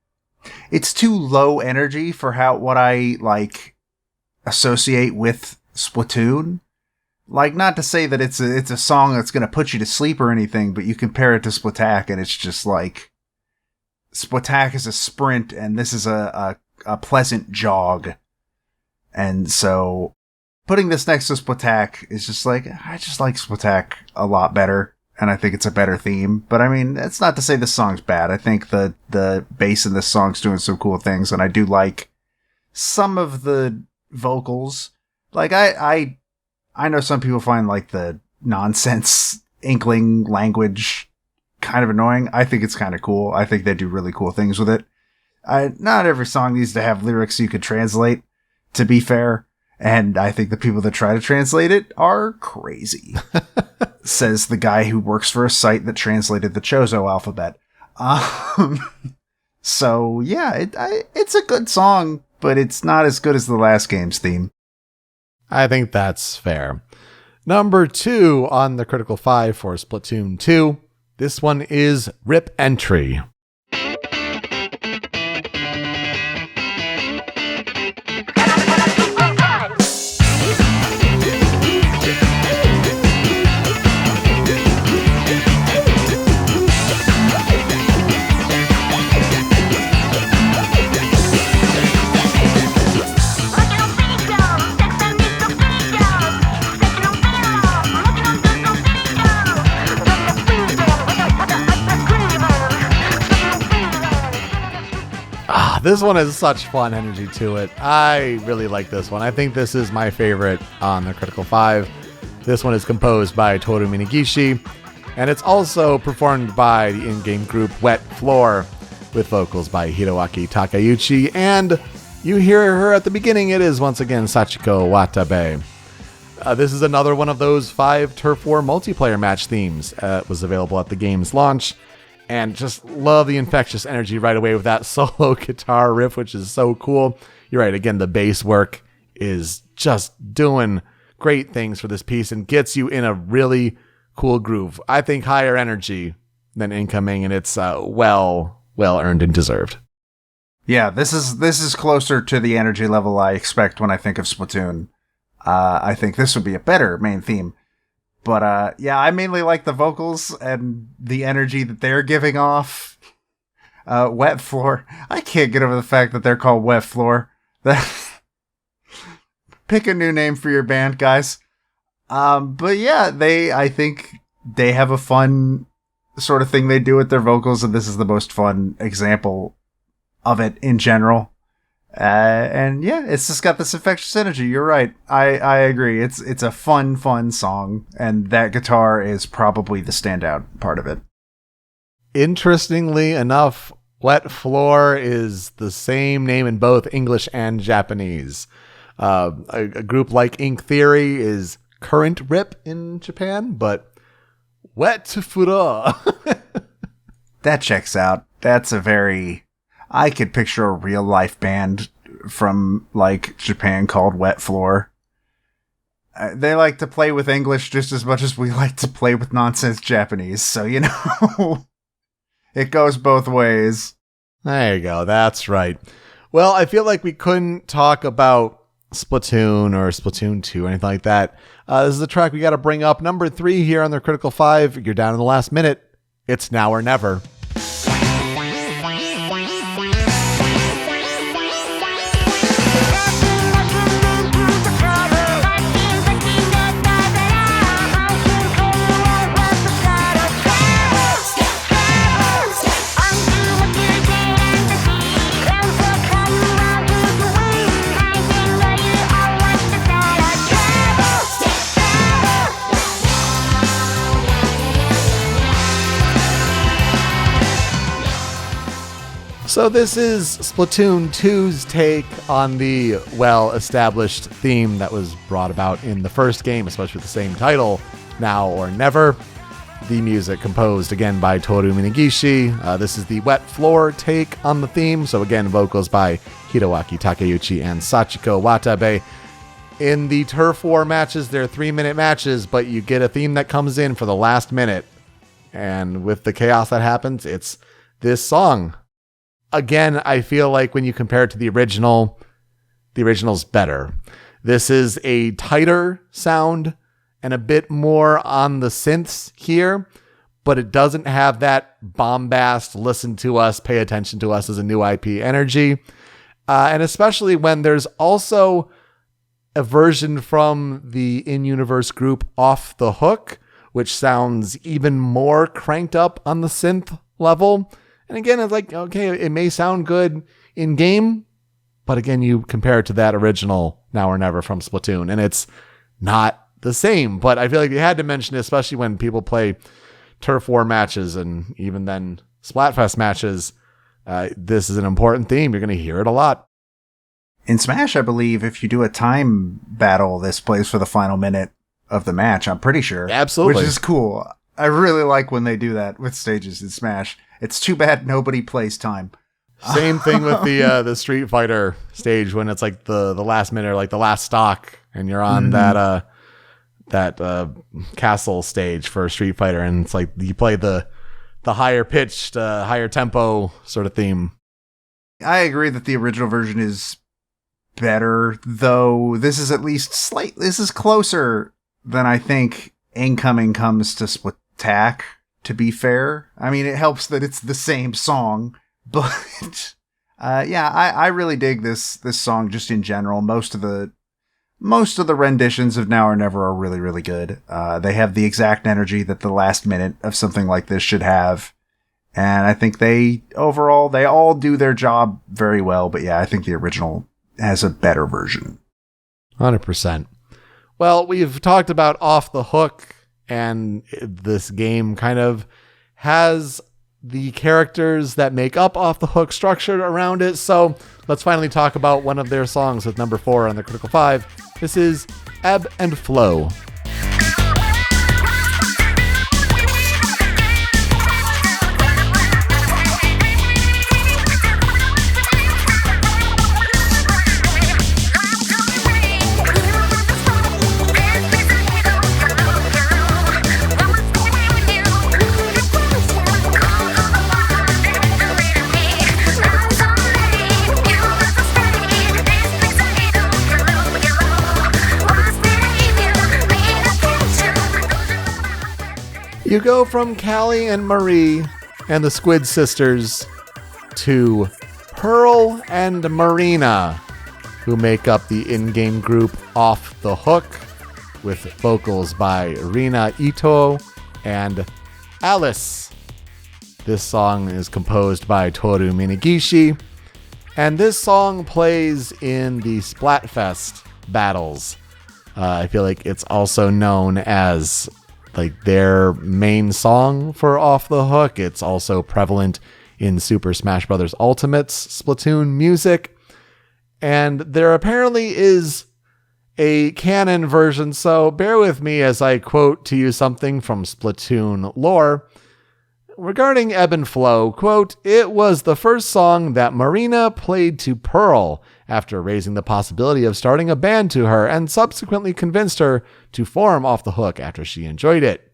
too low energy for what I like associate with Splatoon. Like, not to say that it's a song that's going to put you to sleep or anything, but you compare it to Splatak, and it's just like Splatak is a sprint, and this is a pleasant jog. And so putting this next to Splatak is just like, I just like Splatak a lot better, and I think it's a better theme. But I mean, it's not to say this song's bad. I think the bass in this song's doing some cool things, and I do like some of the vocals. Like, I know some people find like the nonsense Inkling language kind of annoying. I think it's kind of cool. I think they do really cool things with it. Not every song needs to have lyrics you could translate, to be fair. And I think the people that try to translate it are crazy. Says the guy who works for a site that translated the Chozo alphabet. So yeah, it's a good song, but it's not as good as the last game's theme. I think that's fair. Number 2 on the Critical 5 for Splatoon 2. This one is Rip Entry. This one has such fun energy to it. I really like this one. I think this is my favorite on the Critical 5. This one is composed by Toru Minagishi, and it's also performed by the in-game group Wet Floor, with vocals by Hiroaki Takeuchi, and you hear her at the beginning. It is once again Sachiko Watabe. This is another one of those 5 Turf War multiplayer match themes. It was available at the game's launch. And just love the infectious energy right away with that solo guitar riff, which is so cool. You're right. Again, the bass work is just doing great things for this piece and gets you in a really cool groove. I think higher energy than incoming, and it's well earned and deserved. Yeah, this is closer to the energy level I expect when I think of Splatoon. I think this would be a better main theme. But, yeah, I mainly like the vocals and the energy that they're giving off. Wet Floor. I can't get over the fact that they're called Wet Floor. Pick a new name for your band, guys. But yeah, I think they have a fun sort of thing they do with their vocals, and this is the most fun example of it in general. And yeah, it's just got this infectious energy. You're right. I agree. It's a fun song, and that guitar is probably the standout part of it. Interestingly enough, Wet Floor is the same name in both English and Japanese. A group like Ink Theory is Current Rip in Japan, but Wet Fura. That checks out. That's a very... I could picture a real life band from like Japan called Wet Floor. They like to play with English just as much as we like to play with nonsense Japanese. So, you know, it goes both ways. There you go. That's right. Well, I feel like we couldn't talk about Splatoon or Splatoon 2 or anything like that. This is the track we got to bring up. Number 3 here on the Critical 5. You're down in the last minute. It's Now or Never. So this is Splatoon 2's take on the well-established theme that was brought about in the first game, especially with the same title, Now or Never. The music composed again by Toru Minagishi. This is the Wet Floor take on the theme. So again, vocals by Hiroaki Takeuchi and Sachiko Watabe. In the Turf War matches, they're 3-minute matches, but you get a theme that comes in for the last minute. And with the chaos that happens, it's this song. Again, I feel like when you compare it to the original's better. This is a tighter sound and a bit more on the synths here, but it doesn't have that bombast, listen to us, pay attention to us as a new IP energy. And especially when there's also a version from the in-universe group Off the Hook, which sounds even more cranked up on the synth level. And again, it's like, okay, it may sound good in game, but again, you compare it to that original Now or Never from Splatoon, and it's not the same. But I feel like you had to mention it, especially when people play Turf War matches and even then Splatfest matches. this is an important theme. You're going to hear it a lot. In Smash, I believe if you do a time battle, this plays for the final minute of the match. I'm pretty sure. Absolutely. Which is cool. I really like when they do that with stages in Smash. It's too bad nobody plays time. Same thing with the Street Fighter stage when it's like the last minute or like the last stock and you're on that castle stage for Street Fighter, and it's like you play the higher pitched, higher tempo sort of theme. I agree that the original version is better, though this is at least this is closer than I think Incoming comes to Splatac, to be fair. I mean, it helps that it's the same song, but I really dig this song just in general. Most of the renditions of Now or Never are really, really good. They have the exact energy that the last minute of something like this should have. And I think they all do their job very well. But yeah, I think the original has a better version. 100%. Well, we've talked about Off the Hook, and this game kind of has the characters that make up Off the Hook structured around it. So let's finally talk about one of their songs with number 4 on the Critical 5. This is Ebb and Flow. You go from Callie and Marie and the Squid Sisters to Pearl and Marina, who make up the in-game group Off the Hook, with vocals by Rina Ito and Alice. This song is composed by Toru Minagishi, and this song plays in the Splatfest battles. I feel like it's also known as like their main song for Off the Hook. It's also prevalent in Super Smash Bros. Ultimate's Splatoon music. And there apparently is a canon version, so bear with me as I quote to you something from Splatoon lore. Regarding Ebb and Flow, quote, "It was the first song that Marina played to Pearl after raising the possibility of starting a band to her and subsequently convinced her to form Off the Hook after she enjoyed it.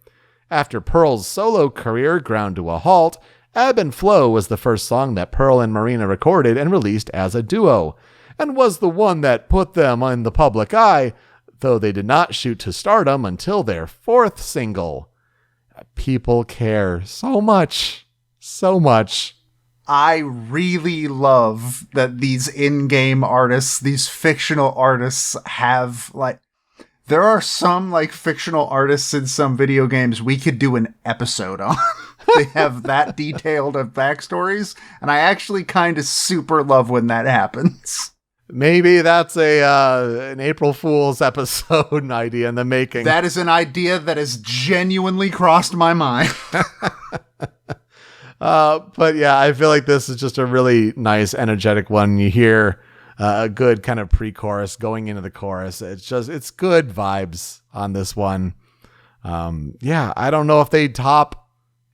After Pearl's solo career ground to a halt, Ebb and Flow was the first song that Pearl and Marina recorded and released as a duo, and was the one that put them in the public eye, though they did not shoot to stardom until their 4th single. People care so much, so much." I really love that these in-game artists, these fictional artists have, like, there are some, like, fictional artists in some video games we could do an episode on. They have that detailed of backstories, and I actually kind of super love when that happens. Maybe that's an April Fool's episode idea in the making. That is an idea that has genuinely crossed my mind. But yeah, I feel like this is just a really nice, energetic one. You hear a good kind of pre-chorus going into the chorus. It's good vibes on this one. Yeah, I don't know if they top.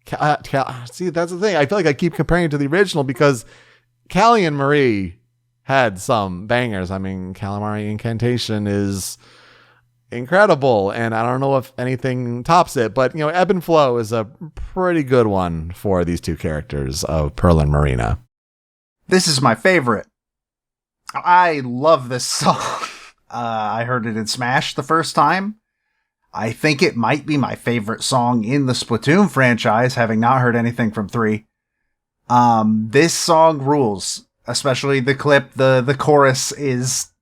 See, that's the thing. I feel like I keep comparing it to the original because Callie and Marie had some bangers. I mean, Calamari Incantation is incredible, and I don't know if anything tops it, but, you know, Ebb and Flow is a pretty good one for these two characters of Pearl and Marina. This is my favorite. I love this song. I heard it in Smash the first time. I think it might be my favorite song in the Splatoon franchise, having not heard anything from 3. This song rules. Especially the clip, the chorus is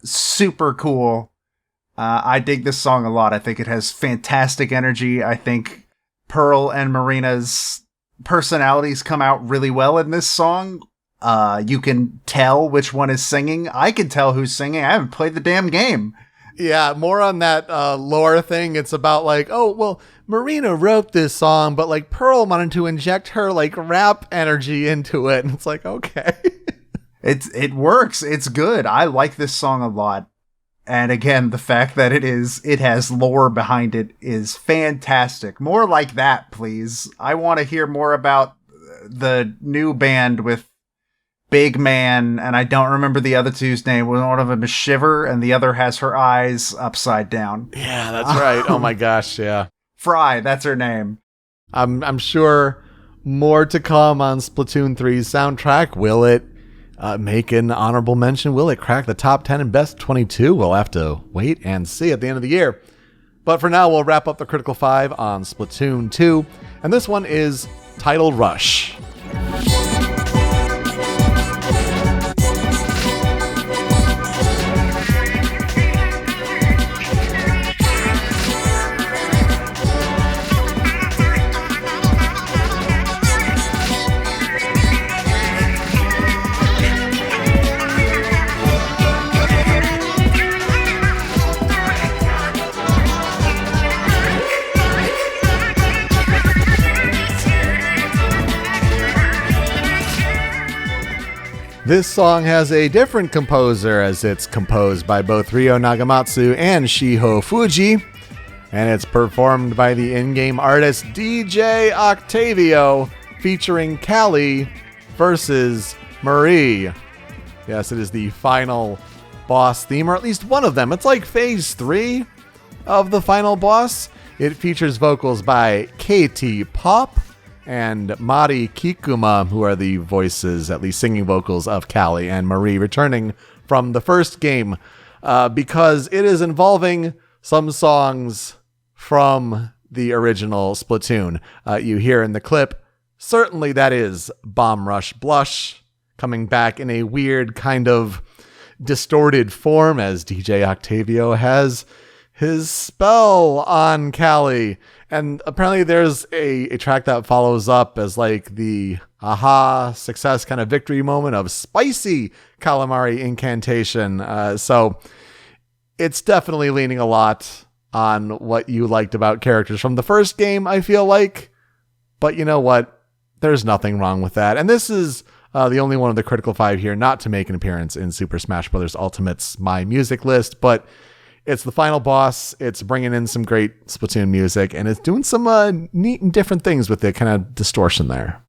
super cool. I dig this song a lot. I think it has fantastic energy. I think Pearl and Marina's personalities come out really well in this song. You can tell which one is singing. I can tell who's singing. I haven't played the damn game. Yeah, more on that lore thing. It's about like, oh, well, Marina wrote this song, but like Pearl wanted to inject her like rap energy into it. And it's like, okay. It works. It's good. I like this song a lot. And again, the fact that it has lore behind it is fantastic. More like that, please. I want to hear more about the new band with Big Man, and I don't remember the other two's name. One of them is Shiver, and the other has her eyes upside down. Yeah, that's right. Oh my gosh, yeah. Fry, that's her name. I'm sure more to come on Splatoon 3's soundtrack. Will it make an honorable mention? Will it crack the top 10 and best 22? We'll have to wait and see at the end of the year. But for now, we'll wrap up the Critical 5 on Splatoon 2. And this one is Title Rush. This song has a different composer, as it's composed by both Ryo Nagamatsu and Shiho Fuji, and it's performed by the in-game artist DJ Octavio, featuring Callie versus Marie. Yes, it is the final boss theme, or at least one of them. It's like phase 3 of the final boss. It features vocals by KT Pop and Mari Kikuma, who are the voices, at least singing vocals, of Callie and Marie, returning from the first game, because it is involving some songs from the original Splatoon. You hear in the clip, certainly that is Bomb Rush Blush, coming back in a weird kind of distorted form as DJ Octavio has his spell on Callie. And apparently there's a track that follows up as like the aha success kind of victory moment of Spicy Calamari Incantation. So it's definitely leaning a lot on what you liked about characters from the first game, I feel like. But you know what? There's nothing wrong with that. And this is the only one of the Critical 5 here not to make an appearance in Super Smash Bros. Ultimate's My Music list, but it's the final boss. It's bringing in some great Splatoon music, and it's doing some neat and different things with the kind of distortion there.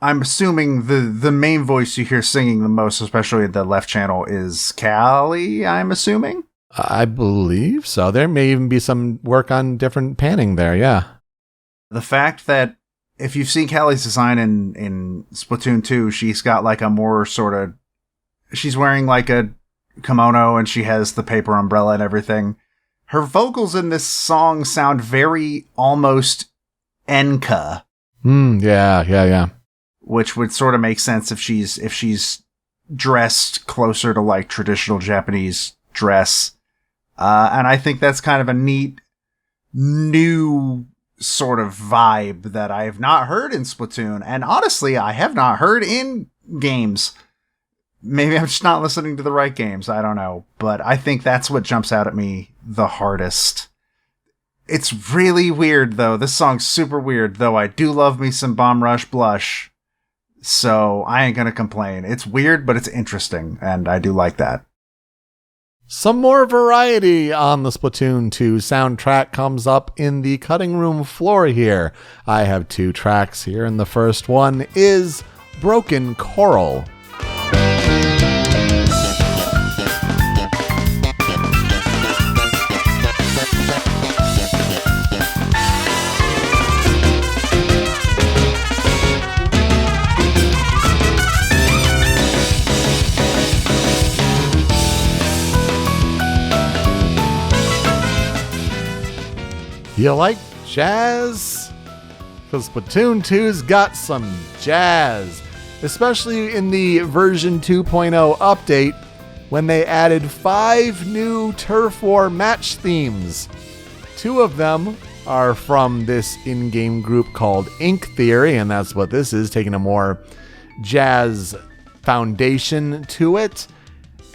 I'm assuming the main voice you hear singing the most, especially at the left channel, is Callie, I'm assuming? I believe so. There may even be some work on different panning there, yeah. The fact that if you've seen Callie's design in Splatoon 2, she's got like a more sort of... She's wearing like a kimono and she has the paper umbrella and everything. Her vocals in this song sound very almost Enka. Yeah. Which would sort of make sense if she's dressed closer to like traditional Japanese dress. And I think that's kind of a neat new sort of vibe that I have not heard in Splatoon. And honestly, I have not heard in games. Maybe I'm just not listening to the right games. I don't know. But I think that's what jumps out at me the hardest. It's really weird, though. This song's super weird, though I do love me some Bomb Rush Blush. So I ain't gonna complain. It's weird, but it's interesting, and I do like that. Some more variety on the Splatoon 2 soundtrack comes up in the cutting room floor here. I have 2 tracks here, and the first one is Broken Coral. You like jazz? Because Splatoon 2's got some jazz, especially in the version 2.0 update when they added 5 new Turf War match themes. 2 of them are from this in-game group called Ink Theory, and that's what this is, taking a more jazz foundation to it.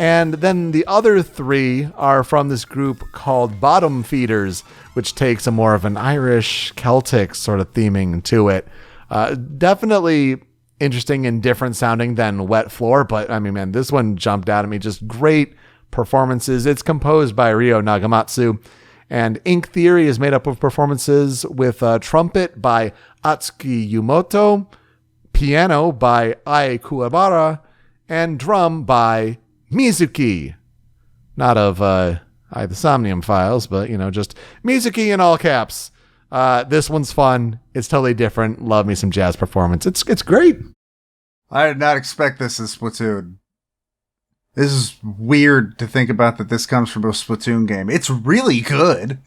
And then the other 3 are from this group called Bottom Feeders, which takes a more of an Irish Celtic sort of theming to it. Definitely interesting and different sounding than Wet Floor, but I mean, man, this one jumped out at me. Just great performances. It's composed by Ryo Nagamatsu, and Ink Theory is made up of performances with trumpet by Atsuki Yumoto, piano by Ai Kuwabara, and drum by Mizuki. Not of the Somnium Files, but, just Mizuki in all caps. This one's fun. It's totally different. Love me some jazz performance. It's great. I did not expect this in Splatoon. This is weird to think about that this comes from a Splatoon game. It's really good.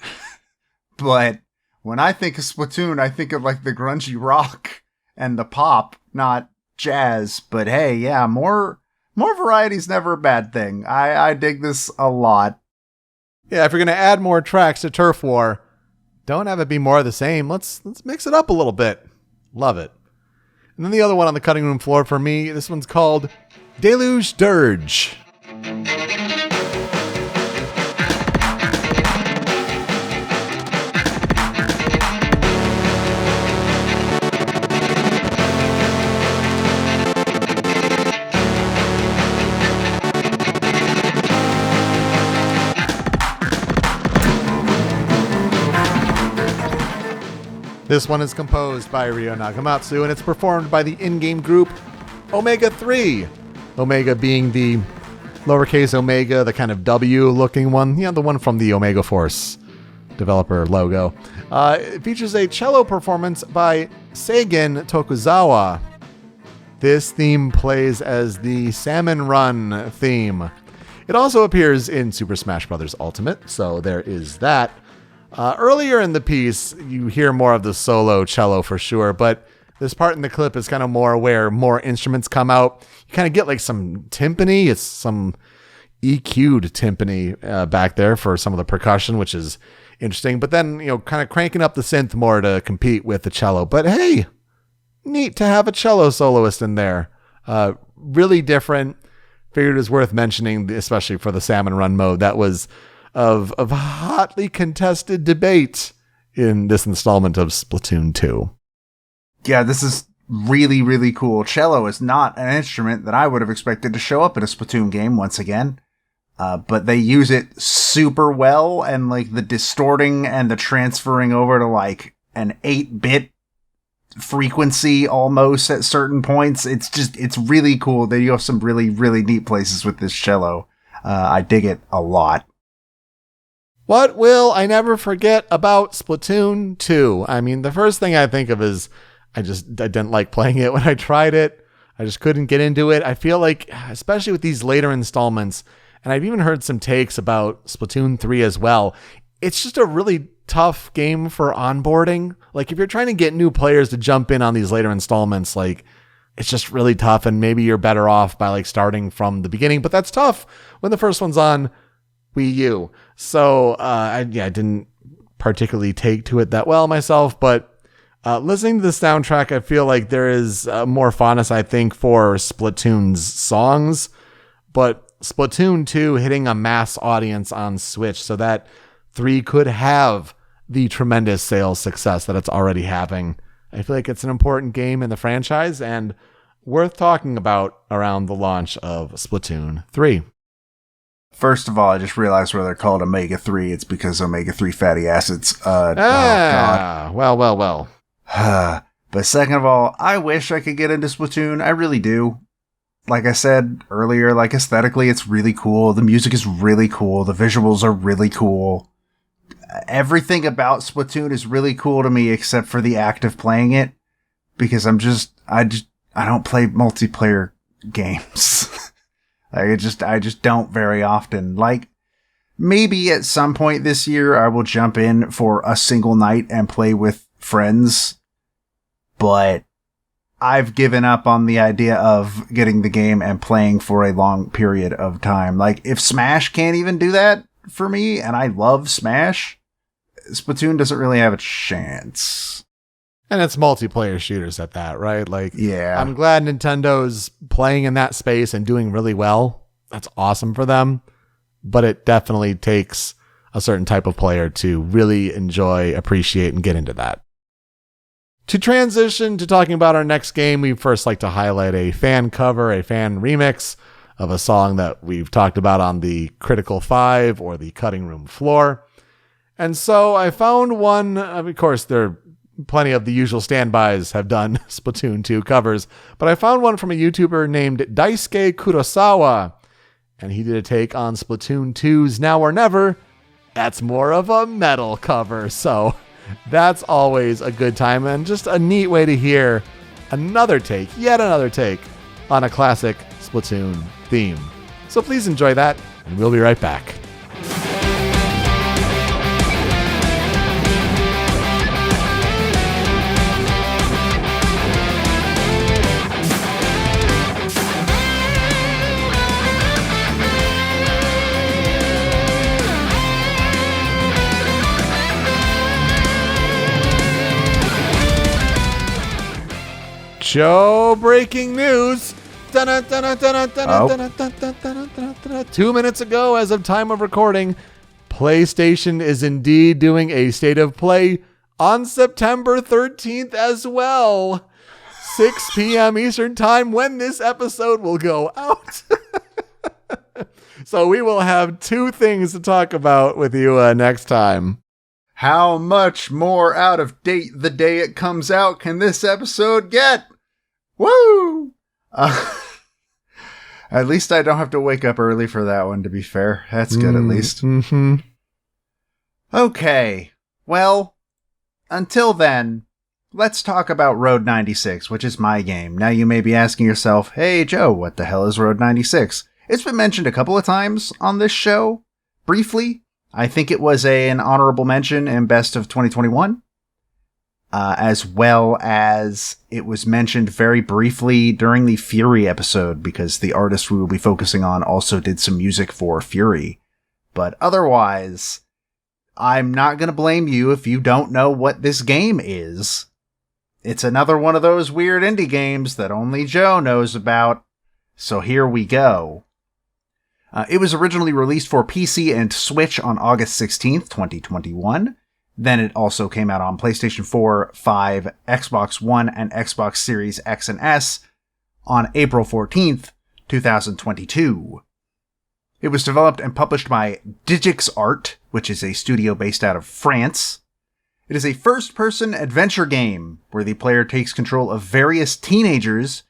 But when I think of Splatoon, I think of like the grungy rock and the pop, not jazz. But hey, yeah, more variety is never a bad thing. I dig this a lot. Yeah, if you're going to add more tracks to Turf War, don't have it be more of the same. Let's mix it up a little bit. Love it. And then the other one on the cutting room floor for me, this one's called Deluge Dirge. This one is composed by Ryo Nagamatsu, and it's performed by the in-game group Omega 3. Omega being the lowercase omega, the kind of W-looking one. The one from the Omega Force developer logo. It features a cello performance by Seigen Tokuzawa. This theme plays as the Salmon Run theme. It also appears in Super Smash Bros. Ultimate, so there is that. Earlier in the piece, you hear more of the solo cello for sure, but this part in the clip is kind of more where more instruments come out. You kind of get like some timpani. It's some EQ'd timpani back there for some of the percussion, which is interesting. But then, kind of cranking up the synth more to compete with the cello. But hey, neat to have a cello soloist in there. Really different. Figured it was worth mentioning, especially for the Salmon Run mode. That was of hotly contested debate in this installment of Splatoon 2. Yeah, this is really, really cool. Cello is not an instrument that I would have expected to show up in a Splatoon game once again. But they use it super well, and like the distorting and the transferring over to like an 8-bit frequency almost at certain points. It's really cool. They go some really, really neat places with this cello. I dig it a lot. What will I never forget about Splatoon 2? I mean, the first thing I think of is I didn't like playing it when I tried it. I just couldn't get into it. I feel like, especially with these later installments, and I've even heard some takes about Splatoon 3 as well, it's just a really tough game for onboarding. Like, if you're trying to get new players to jump in on these later installments, like, it's just really tough, and maybe you're better off by like starting from the beginning, but that's tough when the first one's on Wii U. So I didn't particularly take to it that well myself, but listening to the soundtrack, I feel like there is more fondness, I think, for Splatoon's songs, but Splatoon 2 hitting a mass audience on Switch, so that 3 could have the tremendous sales success that it's already having. I feel like it's an important game in the franchise and worth talking about around the launch of Splatoon 3. First of all, I just realized where they're called Omega 3. It's because omega-3 fatty acids. Oh, God. Well. But second of all, I wish I could get into Splatoon. I really do. Like I said earlier, like aesthetically, it's really cool. The music is really cool. The visuals are really cool. Everything about Splatoon is really cool to me except for the act of playing it. Because I don't play multiplayer games. I just don't very often. Like, maybe at some point this year, I will jump in for a single night and play with friends. But I've given up on the idea of getting the game and playing for a long period of time. Like, if Smash can't even do that for me, and I love Smash, Splatoon doesn't really have a chance. And it's multiplayer shooters at that, right? Like, yeah. I'm glad Nintendo's playing in that space and doing really well. that's awesome for them. But it definitely takes a certain type of player to really enjoy, appreciate, and get into that. To transition to talking about our next game, we first like to highlight a fan cover, a fan remix of a song that we've talked about on the Critical 5 or the Cutting Room Floor. And so I found one, of course, there are plenty of the usual standbys have done Splatoon 2 covers, but I found one from a YouTuber named Daisuke Kurosawa, and he did a take on Splatoon 2's Now or Never. That's more of a metal cover, so that's always a good time and just a neat way to hear yet another take on a classic Splatoon theme. So please enjoy that, and we'll be right back. Show breaking news. 2 minutes ago, as of time of recording, PlayStation is indeed doing a state of play on September 13th as well. 6 p.m. Eastern time when this episode will go out. So we will have 2 things to talk about with you next time. How much more out of date the day it comes out can this episode get? Woo! At least I don't have to wake up early for that one, to be fair. That's good, at least. Mm-hmm. Okay. Well, until then, let's talk about Road 96, which is my game. Now you may be asking yourself, hey, Joe, what the hell is Road 96? It's been mentioned a couple of times on this show. Briefly. I think it was an honorable mention in Best of 2021. As well as it was mentioned very briefly during the Fury episode, because the artist we will be focusing on also did some music for Fury. But otherwise, I'm not going to blame you if you don't know what this game is. It's another one of those weird indie games that only Joe knows about, so here we go. It was originally released for PC and Switch on August 16th, 2021. Then it also came out on PlayStation 4, 5, Xbox One, and Xbox Series X and S on April 14th, 2022. It was developed and published by Digix Art, which is a studio based out of France. It is a first-person adventure game where the player takes control of various teenagers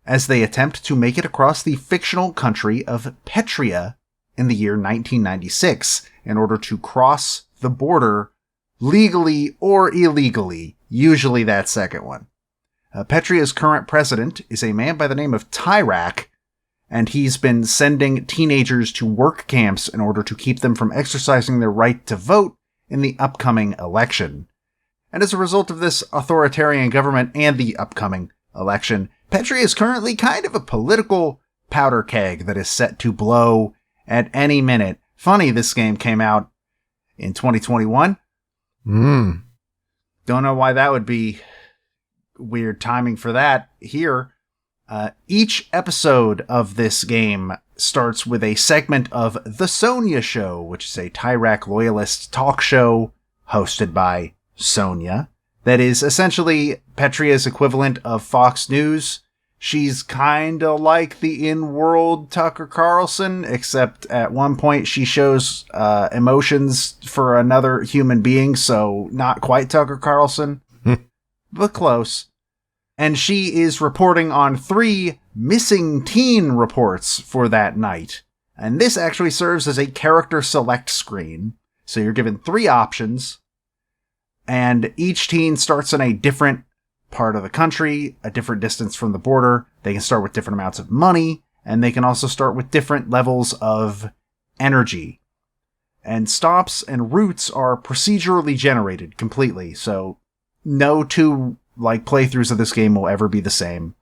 as they attempt to make it across the fictional country of Petria in the year 1996 in order to cross the border legally or illegally, usually that second one. Petria's current president is a man by the name of Tyrak, and he's been sending teenagers to work camps in order to keep them from exercising their right to vote in the upcoming election. And as a result of this authoritarian government and the upcoming election, Petria is currently kind of a political powder keg that is set to blow at any minute. Funny, this game came out in 2021. Don't know why that would be weird timing for that here. Each episode of this game starts with a segment of The Sonia Show, which is a Tyrak loyalist talk show hosted by Sonia. That is essentially Petria's equivalent of Fox News. She's kinda like the in-world Tucker Carlson, except at one point she shows emotions for another human being, so not quite Tucker Carlson, but close. And she is reporting on 3 missing teen reports for that night. And this actually serves as a character select screen. So you're given 3 options, and each teen starts in a different part of the country, a different distance from the border. They can start with different amounts of money, and they can also start with different levels of energy. And stops and routes are procedurally generated completely, so no 2 playthroughs of this game will ever be the same.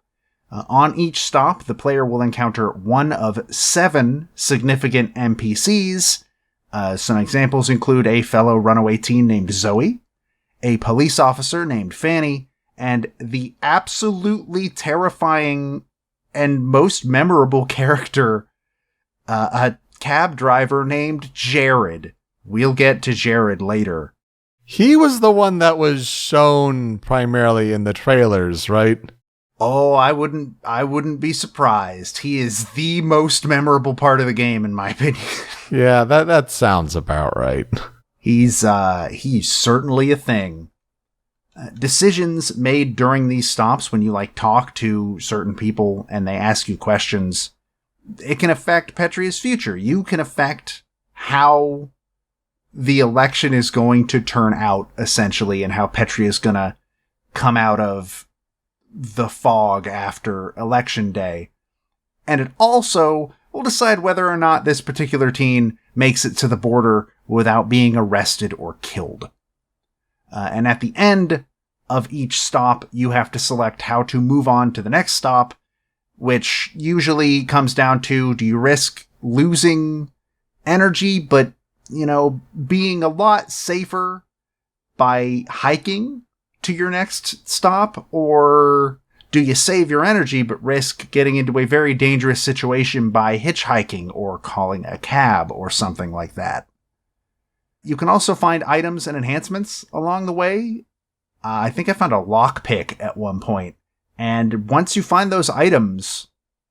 On each stop, the player will encounter one of 7 significant NPCs. Some examples include a fellow runaway teen named Zoe, a police officer named Fanny, and the absolutely terrifying and most memorable character A cab driver named Jared. We'll get to Jared later. He was the one that was shown primarily in the trailers, right? Oh, I wouldn't be surprised. He is the most memorable part of the game, in my opinion. Yeah, that sounds about right. He's certainly a thing. Decisions made during these stops, when you talk to certain people and they ask you questions, it can affect Petria's future. You can affect how the election is going to turn out, essentially, and how Petria is going to come out of the fog after election day. And it also will decide whether or not this particular teen makes it to the border without being arrested or killed. And at the end of each stop, you have to select how to move on to the next stop, which usually comes down to, do you risk losing energy, but, being a lot safer by hiking to your next stop? Or do you save your energy but risk getting into a very dangerous situation by hitchhiking or calling a cab or something like that? You can also find items and enhancements along the way. I think I found a lockpick at one point. And once you find those items,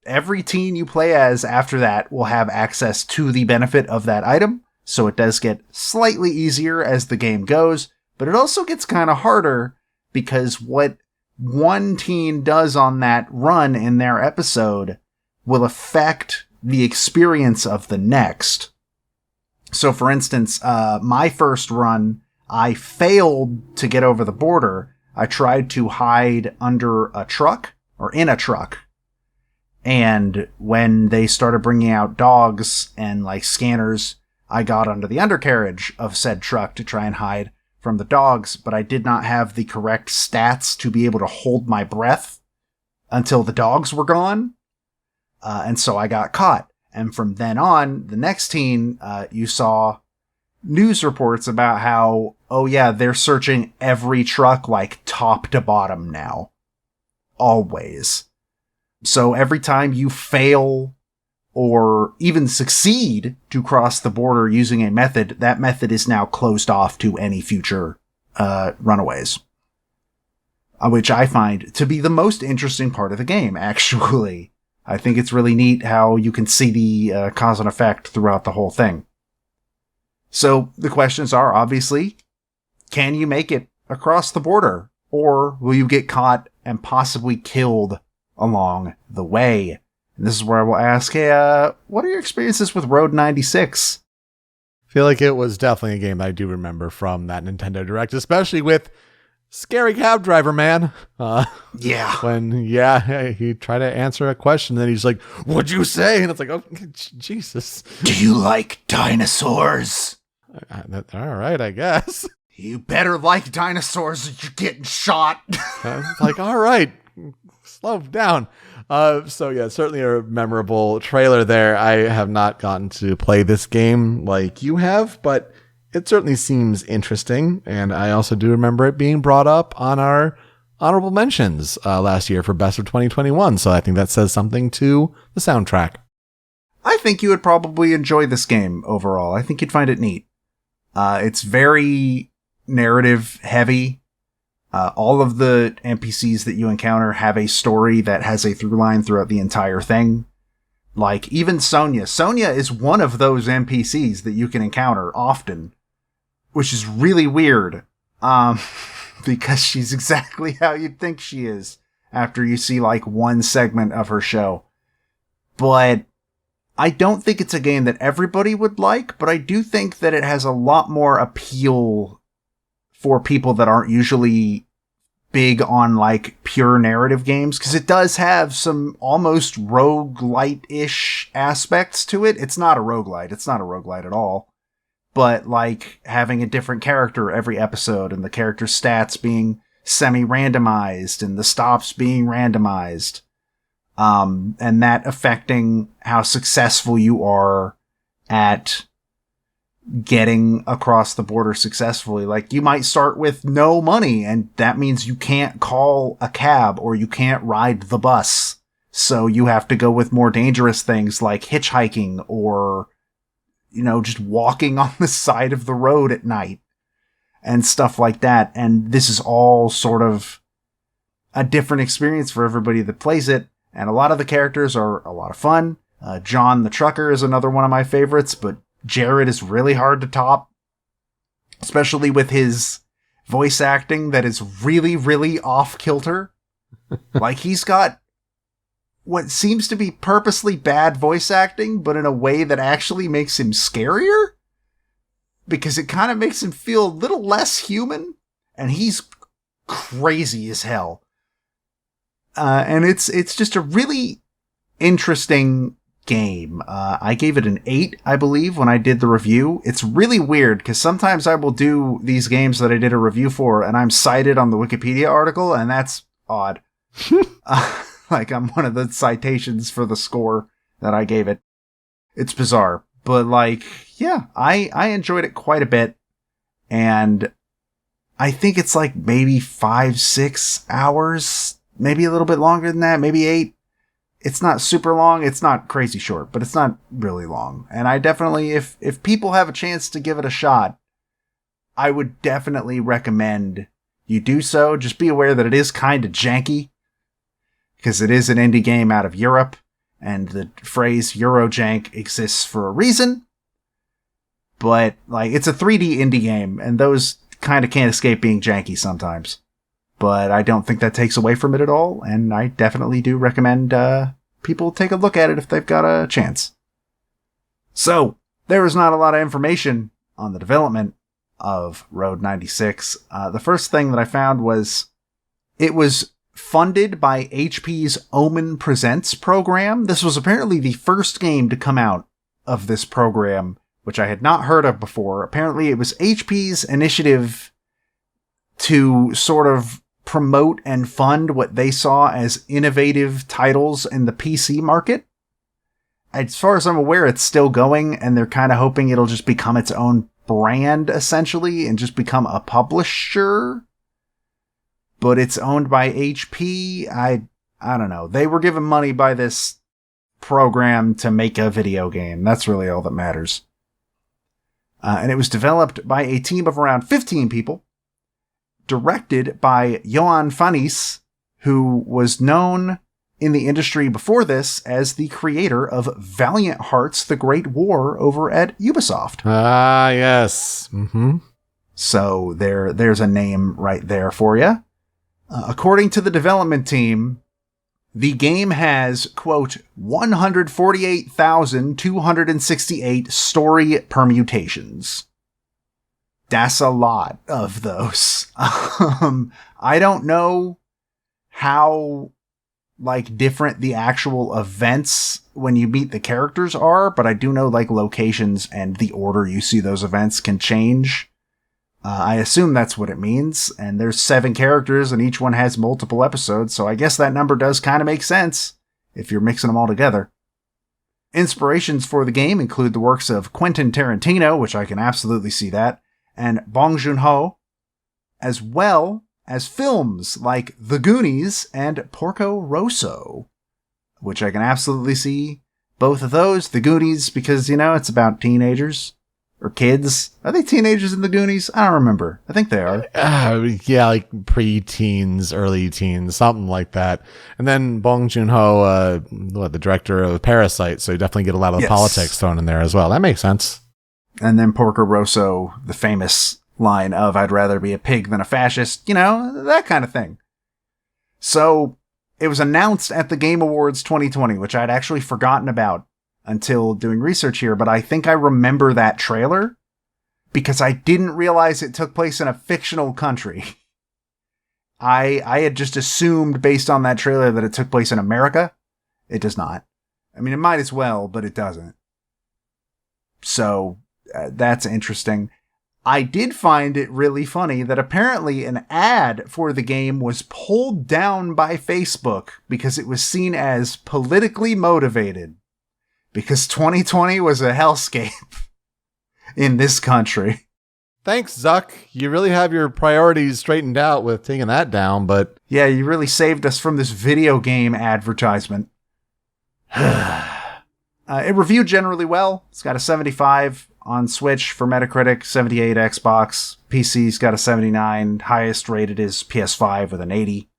every teen you play as after that will have access to the benefit of that item. So it does get slightly easier as the game goes, but it also gets kind of harder because what one teen does on that run in their episode will affect the experience of the next. So for instance, my first run, I failed to get over the border. I tried to hide under a truck, or in a truck. And when they started bringing out dogs and scanners, I got under the undercarriage of said truck to try and hide from the dogs, but I did not have the correct stats to be able to hold my breath until the dogs were gone. And so I got caught. And from then on, the next teen, you saw news reports about how, oh yeah, they're searching every truck top to bottom now. Always. So every time you fail or even succeed to cross the border using a method, that method is now closed off to any future runaways. Which I find to be the most interesting part of the game, actually. I think it's really neat how you can see the cause and effect throughout the whole thing. So the questions are, obviously, can you make it across the border? Or will you get caught and possibly killed along the way? And this is where I will ask, hey, what are your experiences with Road 96? I feel like it was definitely a game I do remember from that Nintendo Direct, especially with Scary Cab Driver, man. Yeah. When, he tried to answer a question, and then he's like, what'd you say? And it's like, oh, Jesus. Do you like dinosaurs? All right, I guess. You better like dinosaurs or you're getting shot. It's like, all right, slow down. So yeah, certainly a memorable trailer there. I have not gotten to play this game like you have, but it certainly seems interesting. And I also do remember it being brought up on our honorable mentions last year for Best of 2021. So I think that says something to the soundtrack. I think you would probably enjoy this game overall. I think you'd find it neat. It's very narrative heavy. All of the NPCs that you encounter have a story that has a through line throughout the entire thing. Even Sonia. Sonia is one of those NPCs that you can encounter often, which is really weird. Because she's exactly how you'd think she is after you see one segment of her show. But I don't think it's a game that everybody would like, but I do think that it has a lot more appeal for people that aren't usually big on pure narrative games, because it does have some almost roguelite-ish aspects to it. It's not a roguelite at all. But having a different character every episode and the character stats being semi-randomized and the stops being randomized. And that affecting how successful you are at getting across the border successfully. You might start with no money, and that means you can't call a cab or you can't ride the bus. So you have to go with more dangerous things like hitchhiking or, just walking on the side of the road at night and stuff like that. And this is all sort of a different experience for everybody that plays it. And a lot of the characters are a lot of fun. John the Trucker is another one of my favorites, but Jared is really hard to top, especially with his voice acting that is really, really off kilter. Like, he's got what seems to be purposely bad voice acting, but in a way that actually makes him scarier, because it kind of makes him feel a little less human, and he's crazy as hell. And it's just a really interesting game. I gave it an 8, I believe, when I did the review. It's really weird, because sometimes I will do these games that I did a review for, and I'm cited on the Wikipedia article, and that's odd. Like, I'm one of the citations for the score that I gave it. It's bizarre. But, like, yeah, I enjoyed it quite a bit, and I think it's like maybe 5-6 hours, maybe a little bit longer than that, maybe 8. It's not super long. It's not crazy short, but it's not really long. And I definitely, if people have a chance to give it a shot, I would definitely recommend you do so. Just be aware that it is kind of janky, because it is an indie game out of Europe, and the phrase Eurojank exists for a reason. But, like, it's a 3D indie game, and those kind of can't escape being janky sometimes. But I don't think that takes away from it at all, and I definitely do recommend people take a look at it if they've got a chance. So, there is not a lot of information on the development of Road 96. The first thing that I found was it was funded by HP's Omen Presents program. This was apparently the first game to come out of this program, which I had not heard of before. Apparently it was HP's initiative to sort of promote and fund what they saw as innovative titles in the PC market. As far as I'm aware, it's still going, and they're kind of hoping it'll just become its own brand, essentially, and just become a publisher. But it's owned by HP. I don't know. They were given money by this program to make a video game. That's really all that matters. And it was developed by a team of around 15 people, directed by Johan Fanis, who was known in the industry before this as the creator of Valiant Hearts: The Great War over at Ubisoft. Ah, yes. Mm-hmm. So there's a name right there for you. According to the development team, the game has, quote, 148,268 story permutations. That's a lot of those. I don't know how, like, different the actual events when you meet the characters are, but I do know, like, locations and the order you see those events can change. I assume that's what it means, and there's 7 characters, and each one has multiple episodes, so I guess that number does kind of make sense if you're mixing them all together. Inspirations for the game include the works of Quentin Tarantino, which I can absolutely see that, and Bong Joon-ho, as well as films like The Goonies and Porco Rosso, which I can absolutely see both of those. The Goonies, because, it's about teenagers. Or kids. Are they teenagers in the Goonies? I don't remember. I think they are. Yeah, like pre-teens, early teens, something like that. And then Bong Joon-ho, the director of Parasite, so you definitely get a lot of the politics thrown in there as well. That makes sense. And then Porco Rosso, the famous line of, I'd rather be a pig than a fascist, that kind of thing. So, it was announced at the Game Awards 2020, which I'd actually forgotten about until doing research here, but I think I remember that trailer because I didn't realize it took place in a fictional country. I had just assumed based on that trailer that it took place in America. It does not. I mean, it might as well, but it doesn't. So, that's interesting. I did find it really funny that apparently an ad for the game was pulled down by Facebook because it was seen as politically motivated. Because 2020 was a hellscape in this country. Thanks, Zuck. You really have your priorities straightened out with taking that down, but... Yeah, you really saved us from this video game advertisement. It reviewed generally well. It's got a 75 on Switch for Metacritic, 78 Xbox. PC's got a 79. Highest rated is PS5 with an 80.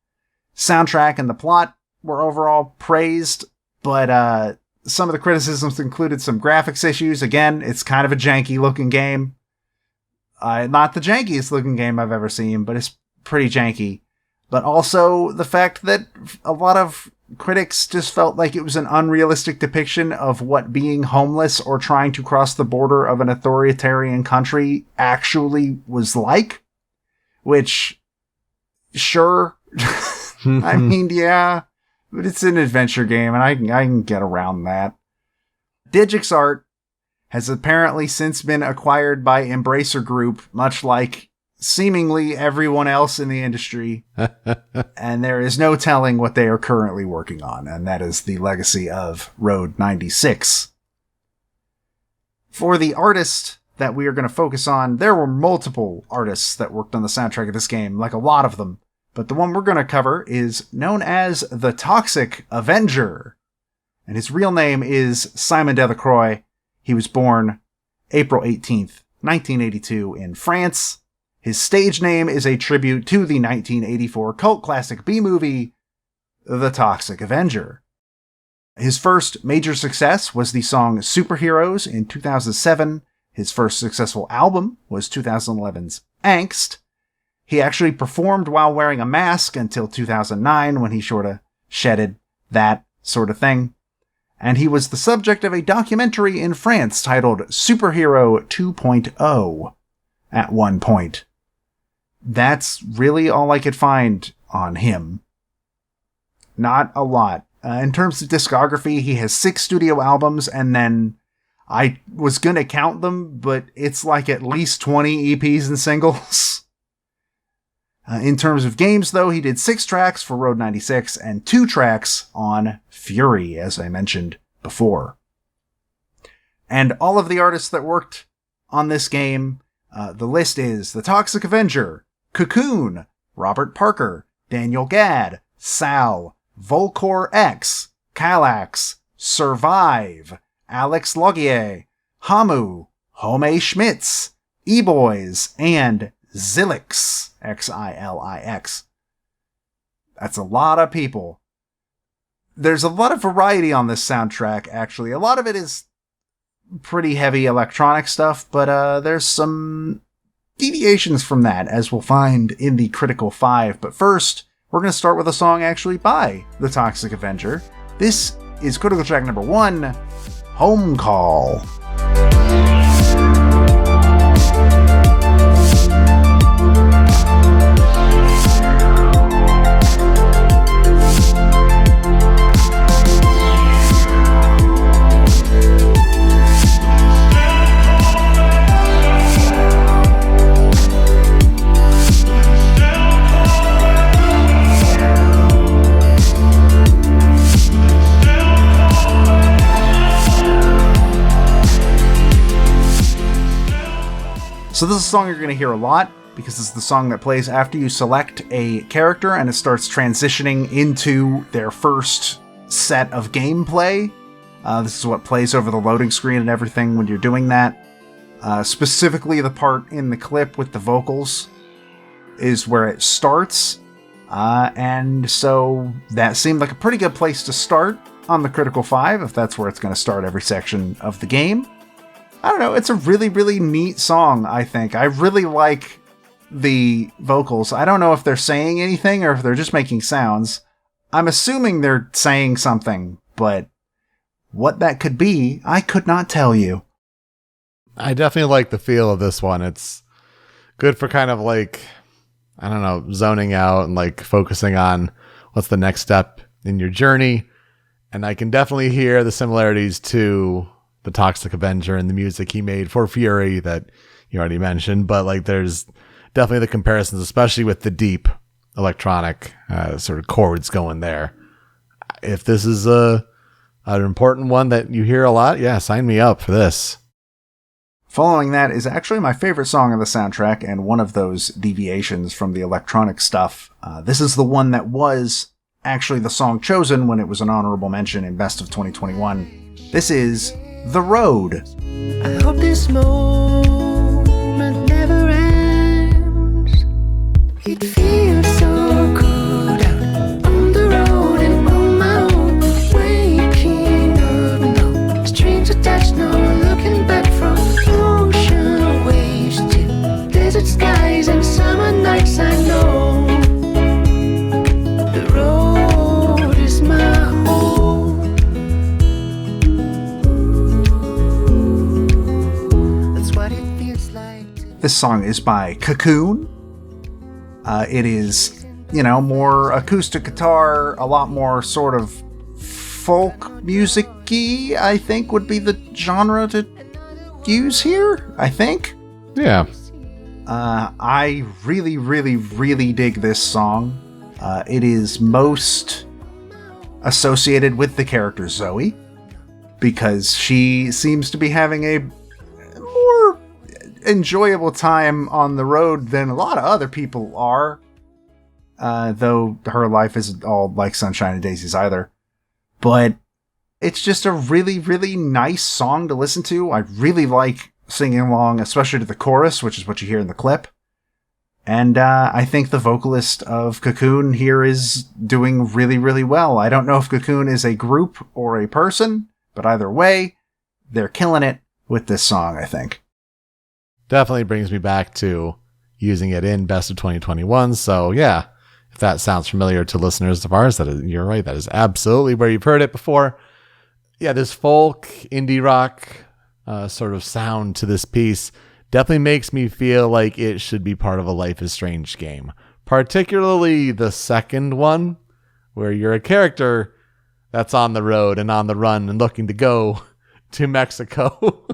Soundtrack and the plot were overall praised, but some of the criticisms included some graphics issues. Again, it's kind of a janky looking game. Not the jankiest looking game I've ever seen, but it's pretty janky. But also the fact that a lot of critics just felt like it was an unrealistic depiction of what being homeless or trying to cross the border of an authoritarian country actually was like. Which, sure. I mean, yeah. But it's an adventure game, and I can get around that. Digix Art has apparently since been acquired by Embracer Group, much like seemingly everyone else in the industry. And there is no telling what they are currently working on, and that is the legacy of Road 96. For the artist that we are going to focus on, there were multiple artists that worked on the soundtrack of this game, like a lot of them. But the one we're going to cover is known as the Toxic Avenger. And his real name is Simon Delacroix. He was born April 18th, 1982 in France. His stage name is a tribute to the 1984 cult classic B-movie, The Toxic Avenger. His first major success was the song Superheroes in 2007. His first successful album was 2011's Angst. He actually performed while wearing a mask until 2009 when he sort of shedded that sort of thing. And he was the subject of a documentary in France titled Superhero 2.0 at one point. That's really all I could find on him. Not a lot. In terms of discography, he has 6 studio albums, and then I was going to count them, but it's like at least 20 EPs and singles. In terms of games, though, he did 6 tracks for Road 96 and 2 tracks on Fury, as I mentioned before. And all of the artists that worked on this game, the list is The Toxic Avenger, Cocoon, Robert Parker, Daniel Gadd, Sal, Volcor X, Kallax, Survive, Alex Logier, Hamu, Home Schmitz, E-Boys, and Xilix, Xilix. That's a lot of people. There's a lot of variety on this soundtrack, actually. A lot of it is pretty heavy electronic stuff, but there's some deviations from that, as we'll find in the Critical 5. But first, we're going to start with a song actually by The Toxic Avenger. This is Critical Track number 1, Home Call. So this is a song you're going to hear a lot, because it's the song that plays after you select a character and it starts transitioning into their first set of gameplay. This is what plays over the loading screen and everything when you're doing that. Specifically, the part in the clip with the vocals is where it starts. And so that seemed like a pretty good place to start on the Critical 5, if that's where it's going to start every section of the game. I don't know, it's a really, really neat song, I think. I really like the vocals. I don't know if they're saying anything or if they're just making sounds. I'm assuming they're saying something, but what that could be, I could not tell you. I definitely like the feel of this one. It's good for kind of like, I don't know, zoning out and like focusing on what's the next step in your journey. And I can definitely hear the similarities to the Toxic Avenger and the music he made for Fury that you already mentioned. But like, there's definitely the comparisons, especially with the deep electronic sort of chords going there. If this is an important one that you hear a lot, yeah, sign me up for this. Following that is actually my favorite song on the soundtrack and one of those deviations from the electronic stuff. This is the one that was actually the song chosen when it was an honorable mention in Best of 2021. This is The Road. I hope this moment never ends. It feels so good out on the road and on my own. Waking up, no strings attached, no looking back from ocean waves to desert skies and summer nights. I know the road is my home. That's what it feels like to This song is by Cocoon. It is, more acoustic guitar, a lot more sort of folk music-y, I think would be the genre to use here, I think. Yeah. I really, really, really dig this song. It is most associated with the character Zoe, because she seems to be having a more enjoyable time on the road than a lot of other people are. Though her life isn't all like sunshine and daisies either. But it's just a really, really nice song to listen to. I really like singing along, especially to the chorus, which is what you hear in the clip. And I think the vocalist of Cocoon here is doing really, really well. I don't know if Cocoon is a group or a person, but either way, they're killing it with this song, I think. Definitely brings me back to using it in Best of 2021. So yeah, if that sounds familiar to listeners of ours, you're right. That is absolutely where you've heard it before. Yeah, this folk, indie rock sort of sound to this piece definitely makes me feel like it should be part of a Life is Strange game. Particularly the second one, where you're a character that's on the road and on the run and looking to go to Mexico.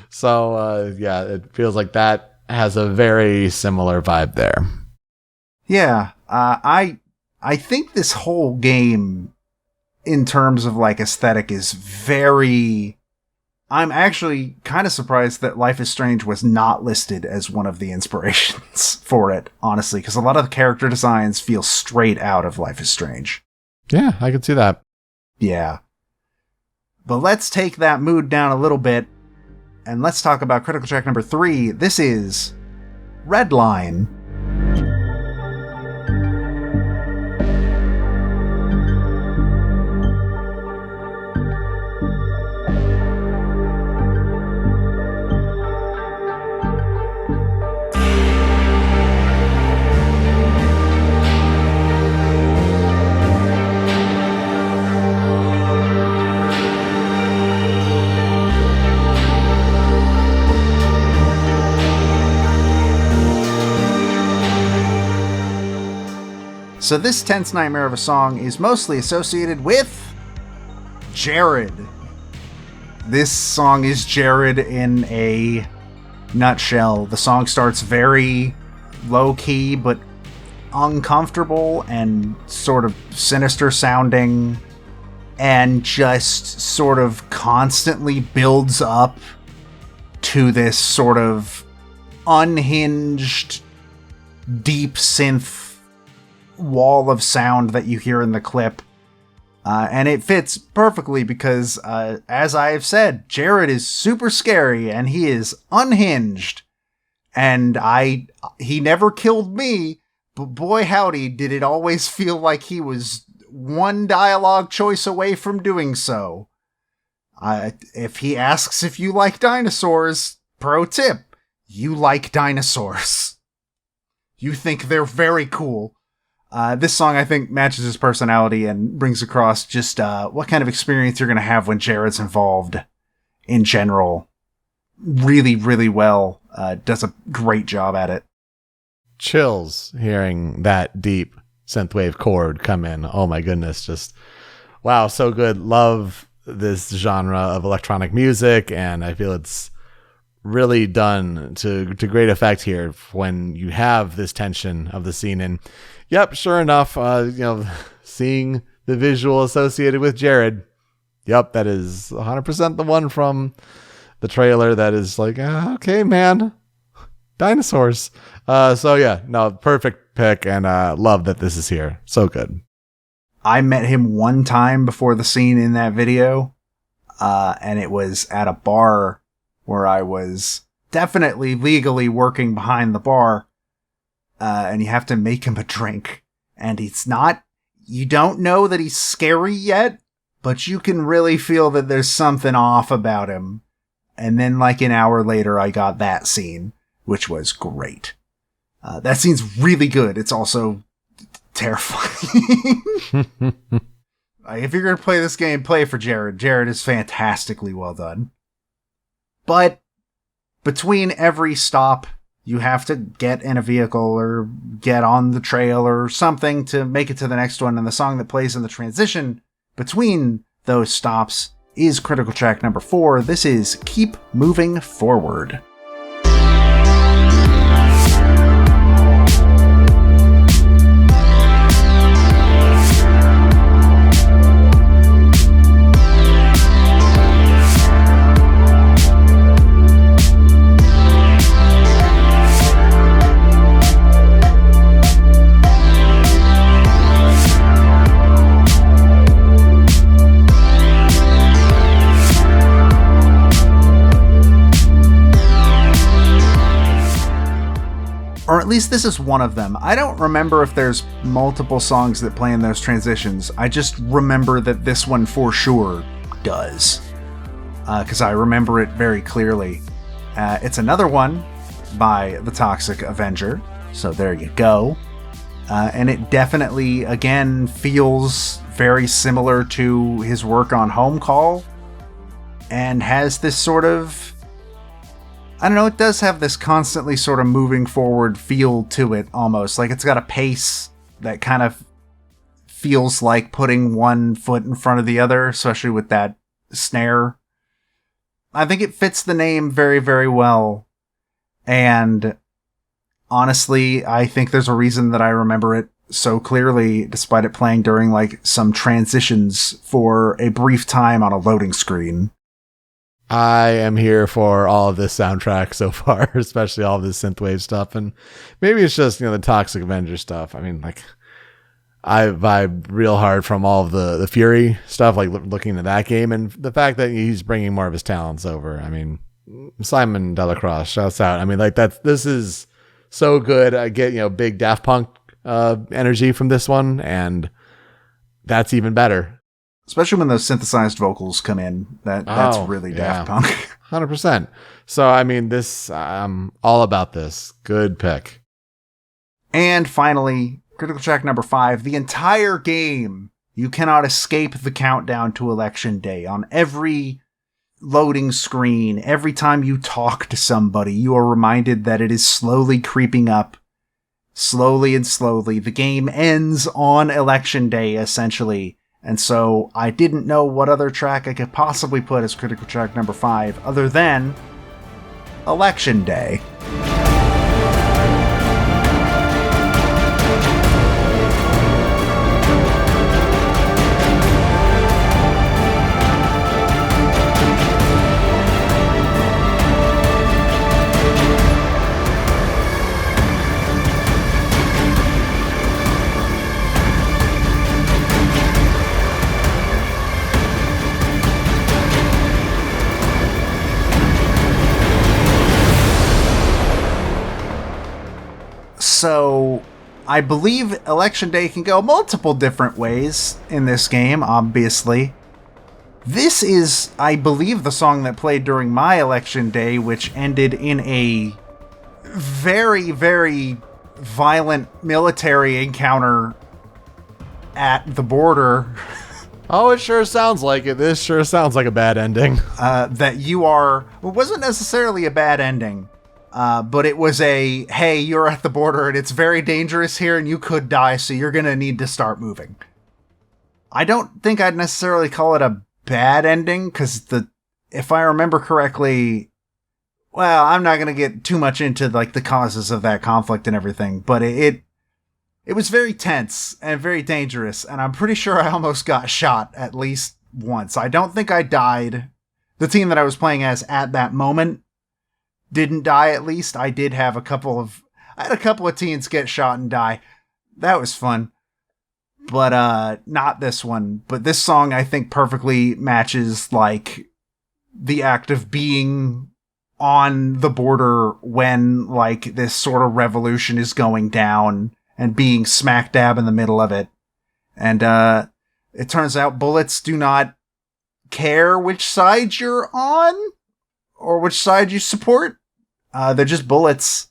So, yeah, it feels like that has a very similar vibe there. Yeah, I think this whole game, in terms of like aesthetic, is very... I'm actually kind of surprised that Life is Strange was not listed as one of the inspirations for it, honestly, because a lot of the character designs feel straight out of Life is Strange. Yeah, I can see that. Yeah. But let's take that mood down a little bit, and let's talk about critical track number 3. This is Redline. So this tense nightmare of a song is mostly associated with Jared. This song is Jared in a nutshell. The song starts very low-key but uncomfortable and sort of sinister sounding, and just sort of constantly builds up to this sort of unhinged, deep synth wall of sound that you hear in the clip. And it fits perfectly because, as I have said, Jared is super scary and he is unhinged. And he never killed me, but boy howdy did it always feel like he was one dialogue choice away from doing so. If he asks if you like dinosaurs, pro tip, you like dinosaurs. You think they're very cool. This song, I think, matches his personality and brings across just what kind of experience you're going to have when Jared's involved in general. Really, really well. Does a great job at it. Chills hearing that deep synthwave chord come in. Oh my goodness. Just, wow, so good. Love this genre of electronic music, and I feel it's really done to great effect here when you have this tension of the scene. And yep, sure enough, seeing the visual associated with Jared, yep, that is 100% the one from the trailer that is like, okay, man, dinosaurs. So yeah, no, perfect pick, and love that this is here. So good. I met him one time before the scene in that video, and it was at a bar where I was definitely legally working behind the bar, and you have to make him a drink. And you don't know that he's scary yet, but you can really feel that there's something off about him. And then like an hour later, I got that scene, which was great. That scene's really good. It's also terrifying. If you're going to play this game, play for Jared. Jared is fantastically well done. But between every stop, you have to get in a vehicle or get on the trail or something to make it to the next one. And the song that plays in the transition between those stops is critical track number 4. This is Keep Moving Forward. Or at least this is one of them. I don't remember if there's multiple songs that play in those transitions. I just remember that this one for sure does. Because I remember it very clearly. It's another one by the Toxic Avenger. So there you go. And it definitely, again, feels very similar to his work on Home Call. And has this sort of... I don't know, it does have this constantly sort of moving forward feel to it almost. Like it's got a pace that kind of feels like putting one foot in front of the other, especially with that snare. I think it fits the name very, very well. And honestly, I think there's a reason that I remember it so clearly, despite it playing during like some transitions for a brief time on a loading screen. I am here for all of this soundtrack so far, especially all of this synthwave stuff. And maybe it's just, the Toxic Avenger stuff. I mean, like, I vibe real hard from all of the Fury stuff, like looking at that game. And the fact that he's bringing more of his talents over. I mean, Simon Delacroix, shouts out. I mean, like, this is so good. I get, big Daft Punk energy from this one. And that's even better. Especially when those synthesized vocals come in. That's really Daft Punk. 100%. So, I mean, I'm all about this. Good pick. And finally, critical track number 5. The entire game, you cannot escape the countdown to Election Day. On every loading screen, every time you talk to somebody, you are reminded that it is slowly creeping up. Slowly and slowly. The game ends on Election Day, essentially. And so I didn't know what other track I could possibly put as critical track number 5 other than Election Day. So, I believe Election Day can go multiple different ways in this game, obviously. This is, I believe, the song that played during my Election Day, which ended in a very, very violent military encounter at the border. Oh, it sure sounds like it. This sure sounds like a bad ending. It wasn't necessarily a bad ending. But it was hey, you're at the border and it's very dangerous here and you could die, so you're going to need to start moving. I don't think I'd necessarily call it a bad ending, because if I remember correctly, well, I'm not going to get too much into like the causes of that conflict and everything, but it was very tense and very dangerous, and I'm pretty sure I almost got shot at least once. I don't think I died. The team that I was playing as at that moment didn't die, at least. I did have I had a couple of teens get shot and die. That was fun. but not this one. But this song, I think, perfectly matches like the act of being on the border when like this sort of revolution is going down and being smack dab in the middle of it. And it turns out bullets do not care which side you're on or which side you support. They're just bullets.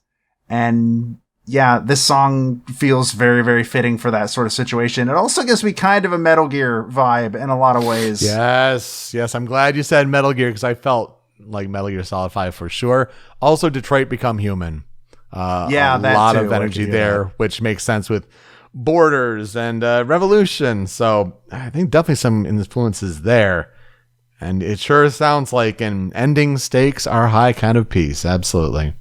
And yeah, this song feels very, very fitting for that sort of situation. It also gives me kind of a Metal Gear vibe in a lot of ways. Yes. I'm glad you said Metal Gear because I felt like Metal Gear Solid 5 for sure. Also, Detroit Become Human. A lot of energy there, which makes sense with Borders and Revolution. So I think definitely some influences there. And it sure sounds like an ending stakes are high kind of piece. Absolutely.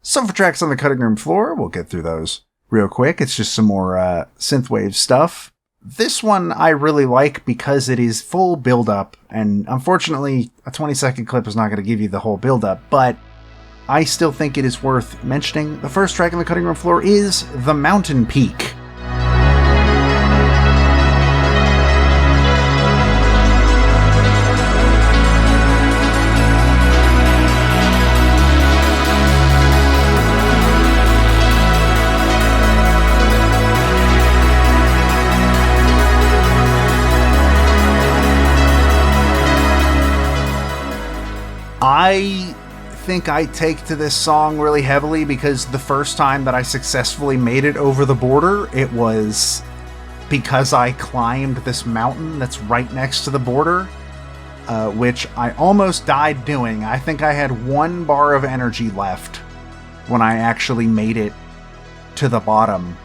So for tracks on the cutting room floor, we'll get through those real quick. It's just some more synthwave stuff. This one I really like because it is full build-up, and unfortunately a 20-second clip is not going to give you the whole build-up, but I still think it is worth mentioning. The first track on the cutting room floor is The Mountain Peak. I think I take to this song really heavily because the first time that I successfully made it over the border, it was because I climbed this mountain that's right next to the border, which I almost died doing. I think I had 1 bar of energy left when I actually made it to the bottom.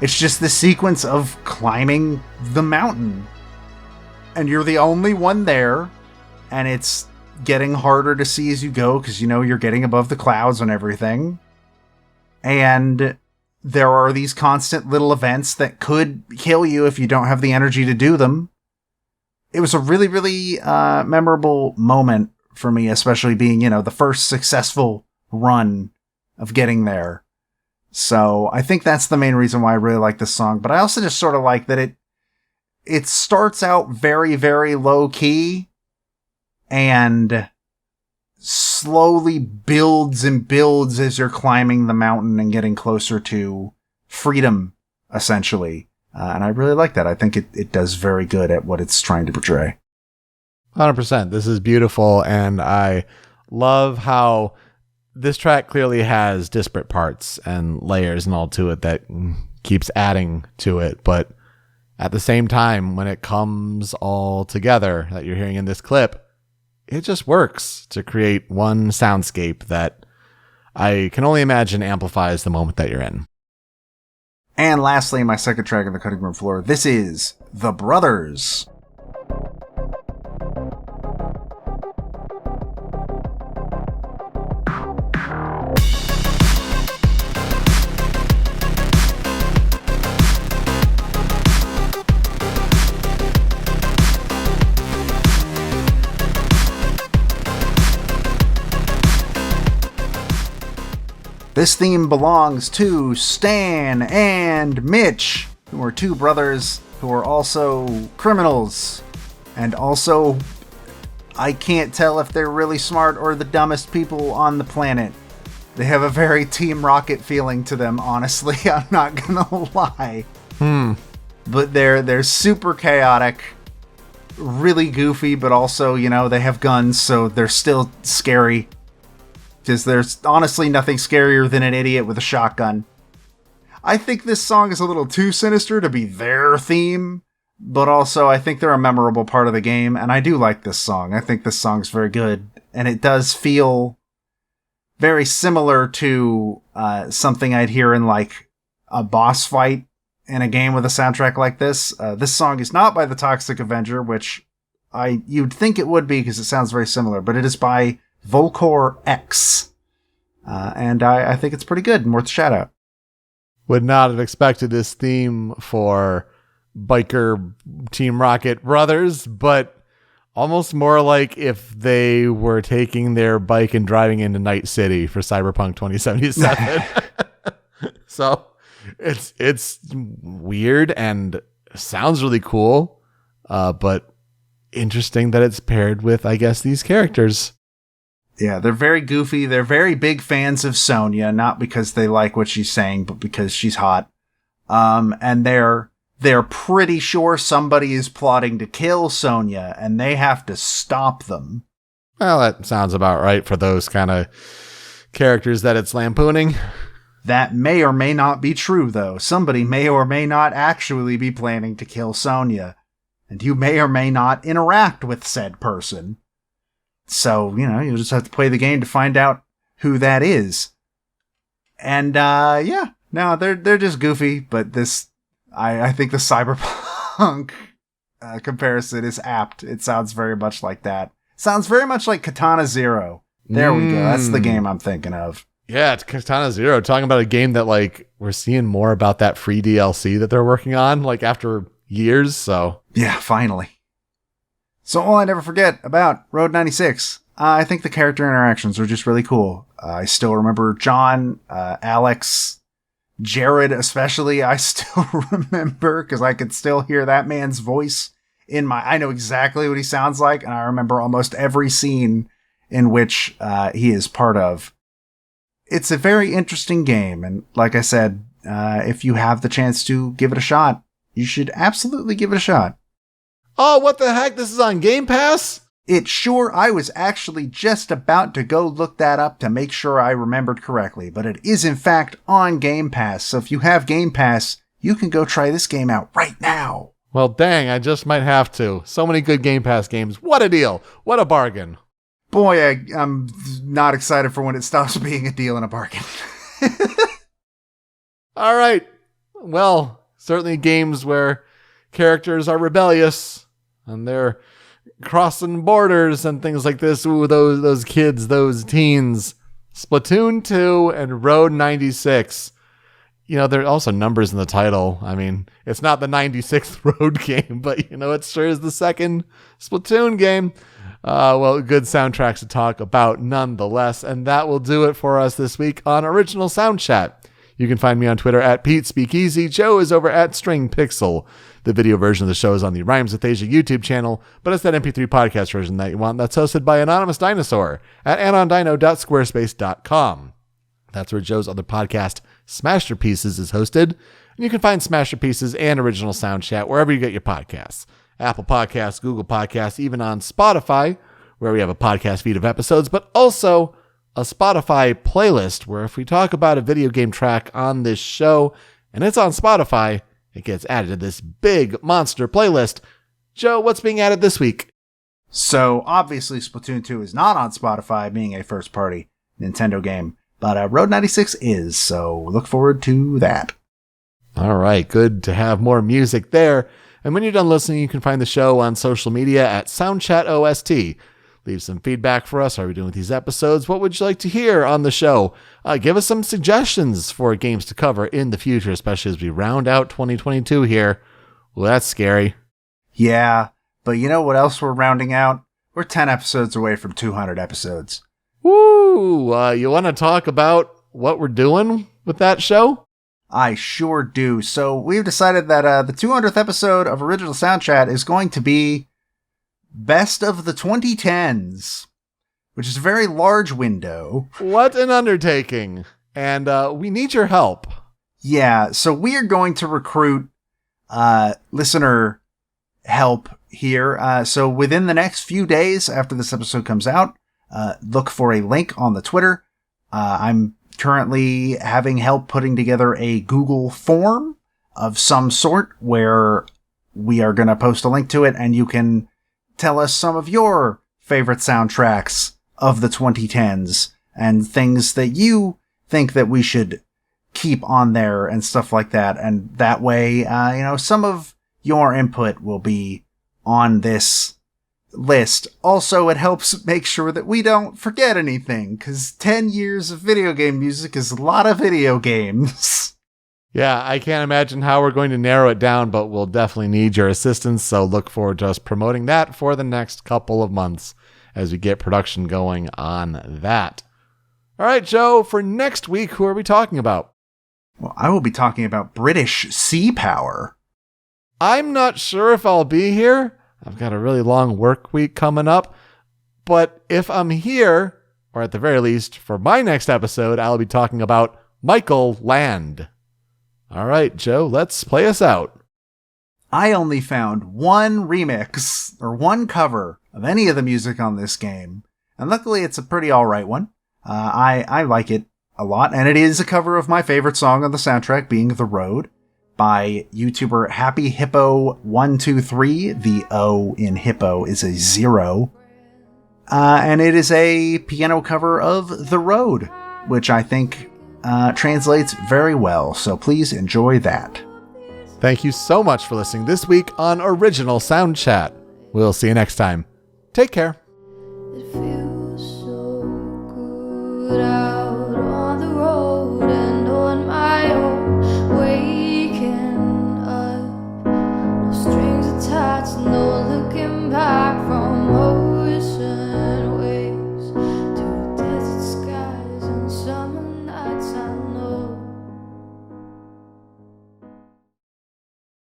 It's just the sequence of climbing the mountain, and you're the only one there, and it's getting harder to see as you go because you're getting above the clouds and everything, and there are these constant little events that could kill you if you don't have the energy to do them. It was a really, really memorable moment for me, especially being the first successful run of getting there. So I think that's the main reason why I really like this song, but I also just sort of like that it starts out very, very low key and slowly builds and builds as you're climbing the mountain and getting closer to freedom, essentially. And I really like that. I think it does very good at what it's trying to portray. 100%. This is beautiful, and I love how this track clearly has disparate parts and layers and all to it that keeps adding to it, but at the same time, when it comes all together that you're hearing in this clip, it just works to create one soundscape that I can only imagine amplifies the moment that you're in. And lastly, my second track on the cutting room floor, this is The Brothers. This theme belongs to Stan and Mitch, who are 2 brothers who are also criminals. And also, I can't tell if they're really smart or the dumbest people on the planet. They have a very Team Rocket feeling to them, honestly. I'm not gonna lie. But they're super chaotic, really goofy, but also, they have guns, so they're still scary. Because there's honestly nothing scarier than an idiot with a shotgun. I think this song is a little too sinister to be their theme, but also I think they're a memorable part of the game, and I do like this song. I think this song's very good, and it does feel very similar to something I'd hear in like a boss fight in a game with a soundtrack like this. This song is not by the Toxic Avenger, which you'd think it would be because it sounds very similar, but it is by Volcor X. And I think it's pretty good and worth a shout out. Would not have expected this theme for biker Team Rocket brothers, but almost more like if they were taking their bike and driving into Night City for Cyberpunk 2077. So It's weird and sounds really cool, but interesting that it's paired with, I guess, these characters. Yeah, they're very goofy. They're very big fans of Sonya, not because they like what she's saying, but because she's hot. And they're pretty sure somebody is plotting to kill Sonya, and they have to stop them. Well, that sounds about right for those kind of characters that it's lampooning. That may or may not be true, though. Somebody may or may not actually be planning to kill Sonya, and you may or may not interact with said person. So, you just have to play the game to find out who that is. And, yeah, no, they're just goofy, but I think the Cyberpunk comparison is apt. It sounds very much like that. Sounds very much like Katana Zero. There we go. That's the game I'm thinking of. Yeah, it's Katana Zero. Talking about a game that, we're seeing more about that free DLC that they're working on, after years, so. Yeah, finally. So all I never forget about Road 96, I think the character interactions were just really cool. I still remember John, Alex, Jared especially, I still remember, because I could still hear that man's voice I know exactly what he sounds like, and I remember almost every scene in which he is part of. It's a very interesting game, and like I said, if you have the chance to give it a shot, you should absolutely give it a shot. Oh, what the heck? This is on Game Pass? I was actually just about to go look that up to make sure I remembered correctly, but it is in fact on Game Pass, so if you have Game Pass, you can go try this game out right now. Well, dang, I just might have to. So many good Game Pass games. What a deal. What a bargain. Boy, I'm not excited for when it stops being a deal and a bargain. All right. Well, certainly games where characters are rebellious and they're crossing borders and things like this. Ooh, those kids, those teens. Splatoon 2 and Road 96. There are also numbers in the title. I mean, it's not the 96th Road game, but, it sure is the second Splatoon game. Well, good soundtracks to talk about nonetheless. And that will do it for us this week on Original Soundchat. You can find me on Twitter at PeteSpeakeasy. Joe is over at StringPixel. The video version of the show is on the Rhymes with Asia YouTube channel, but it's that MP3 podcast version that you want that's hosted by Anonymous Dinosaur at anondino.squarespace.com. That's where Joe's other podcast, Smasherpieces, is hosted. And you can find Smasherpieces and Original Soundchat wherever you get your podcasts. Apple Podcasts, Google Podcasts, even on Spotify, where we have a podcast feed of episodes, but also a Spotify playlist where if we talk about a video game track on this show and it's on Spotify, it gets added to this big monster playlist. Joe, what's being added this week? So obviously Splatoon 2 is not on Spotify, being a first-party Nintendo game, but Road 96 is, so look forward to that. All right, good to have more music there. And when you're done listening, you can find the show on social media at Soundchat OST. Leave some feedback for us. How are we doing with these episodes? What would you like to hear on the show? Give us some suggestions for games to cover in the future, especially as we round out 2022 here. Well, that's scary. Yeah, but you know what else we're rounding out? We're 10 episodes away from 200 episodes. Woo! You want to talk about what we're doing with that show? I sure do. So we've decided that the 200th episode of Original Soundchat is going to be Best of the 2010s, which is a very large window. What an undertaking. And we need your help. Yeah, so we are going to recruit listener help here. So within the next few days after this episode comes out, look for a link on the Twitter. I'm currently having help putting together a Google form of some sort where we are going to post a link to it, and you can tell us some of your favorite soundtracks of the 2010s and things that you think that we should keep on there and stuff like that. And that way, some of your input will be on this list. Also, it helps make sure that we don't forget anything, because 10 years of video game music is a lot of video games. Yeah, I can't imagine how we're going to narrow it down, but we'll definitely need your assistance, so look forward to us promoting that for the next couple of months as we get production going on that. All right, Joe, for next week, who are we talking about? Well, I will be talking about British sea power. I'm not sure if I'll be here. I've got a really long work week coming up. But if I'm here, or at the very least, for my next episode, I'll be talking about Michael Land. All right, Joe, let's play us out. I only found one remix, or one cover, of any of the music on this game. And luckily, it's a pretty alright one. I like it a lot, and it is a cover of my favorite song on the soundtrack, being The Road, by YouTuber Happy Hippo 123. The O in Hippo is a 0. And it is a piano cover of The Road, which I think translates very well, so please enjoy that. Thank you so much for listening this week on Original Soundchat. We'll see you next time. Take care. It feels so good.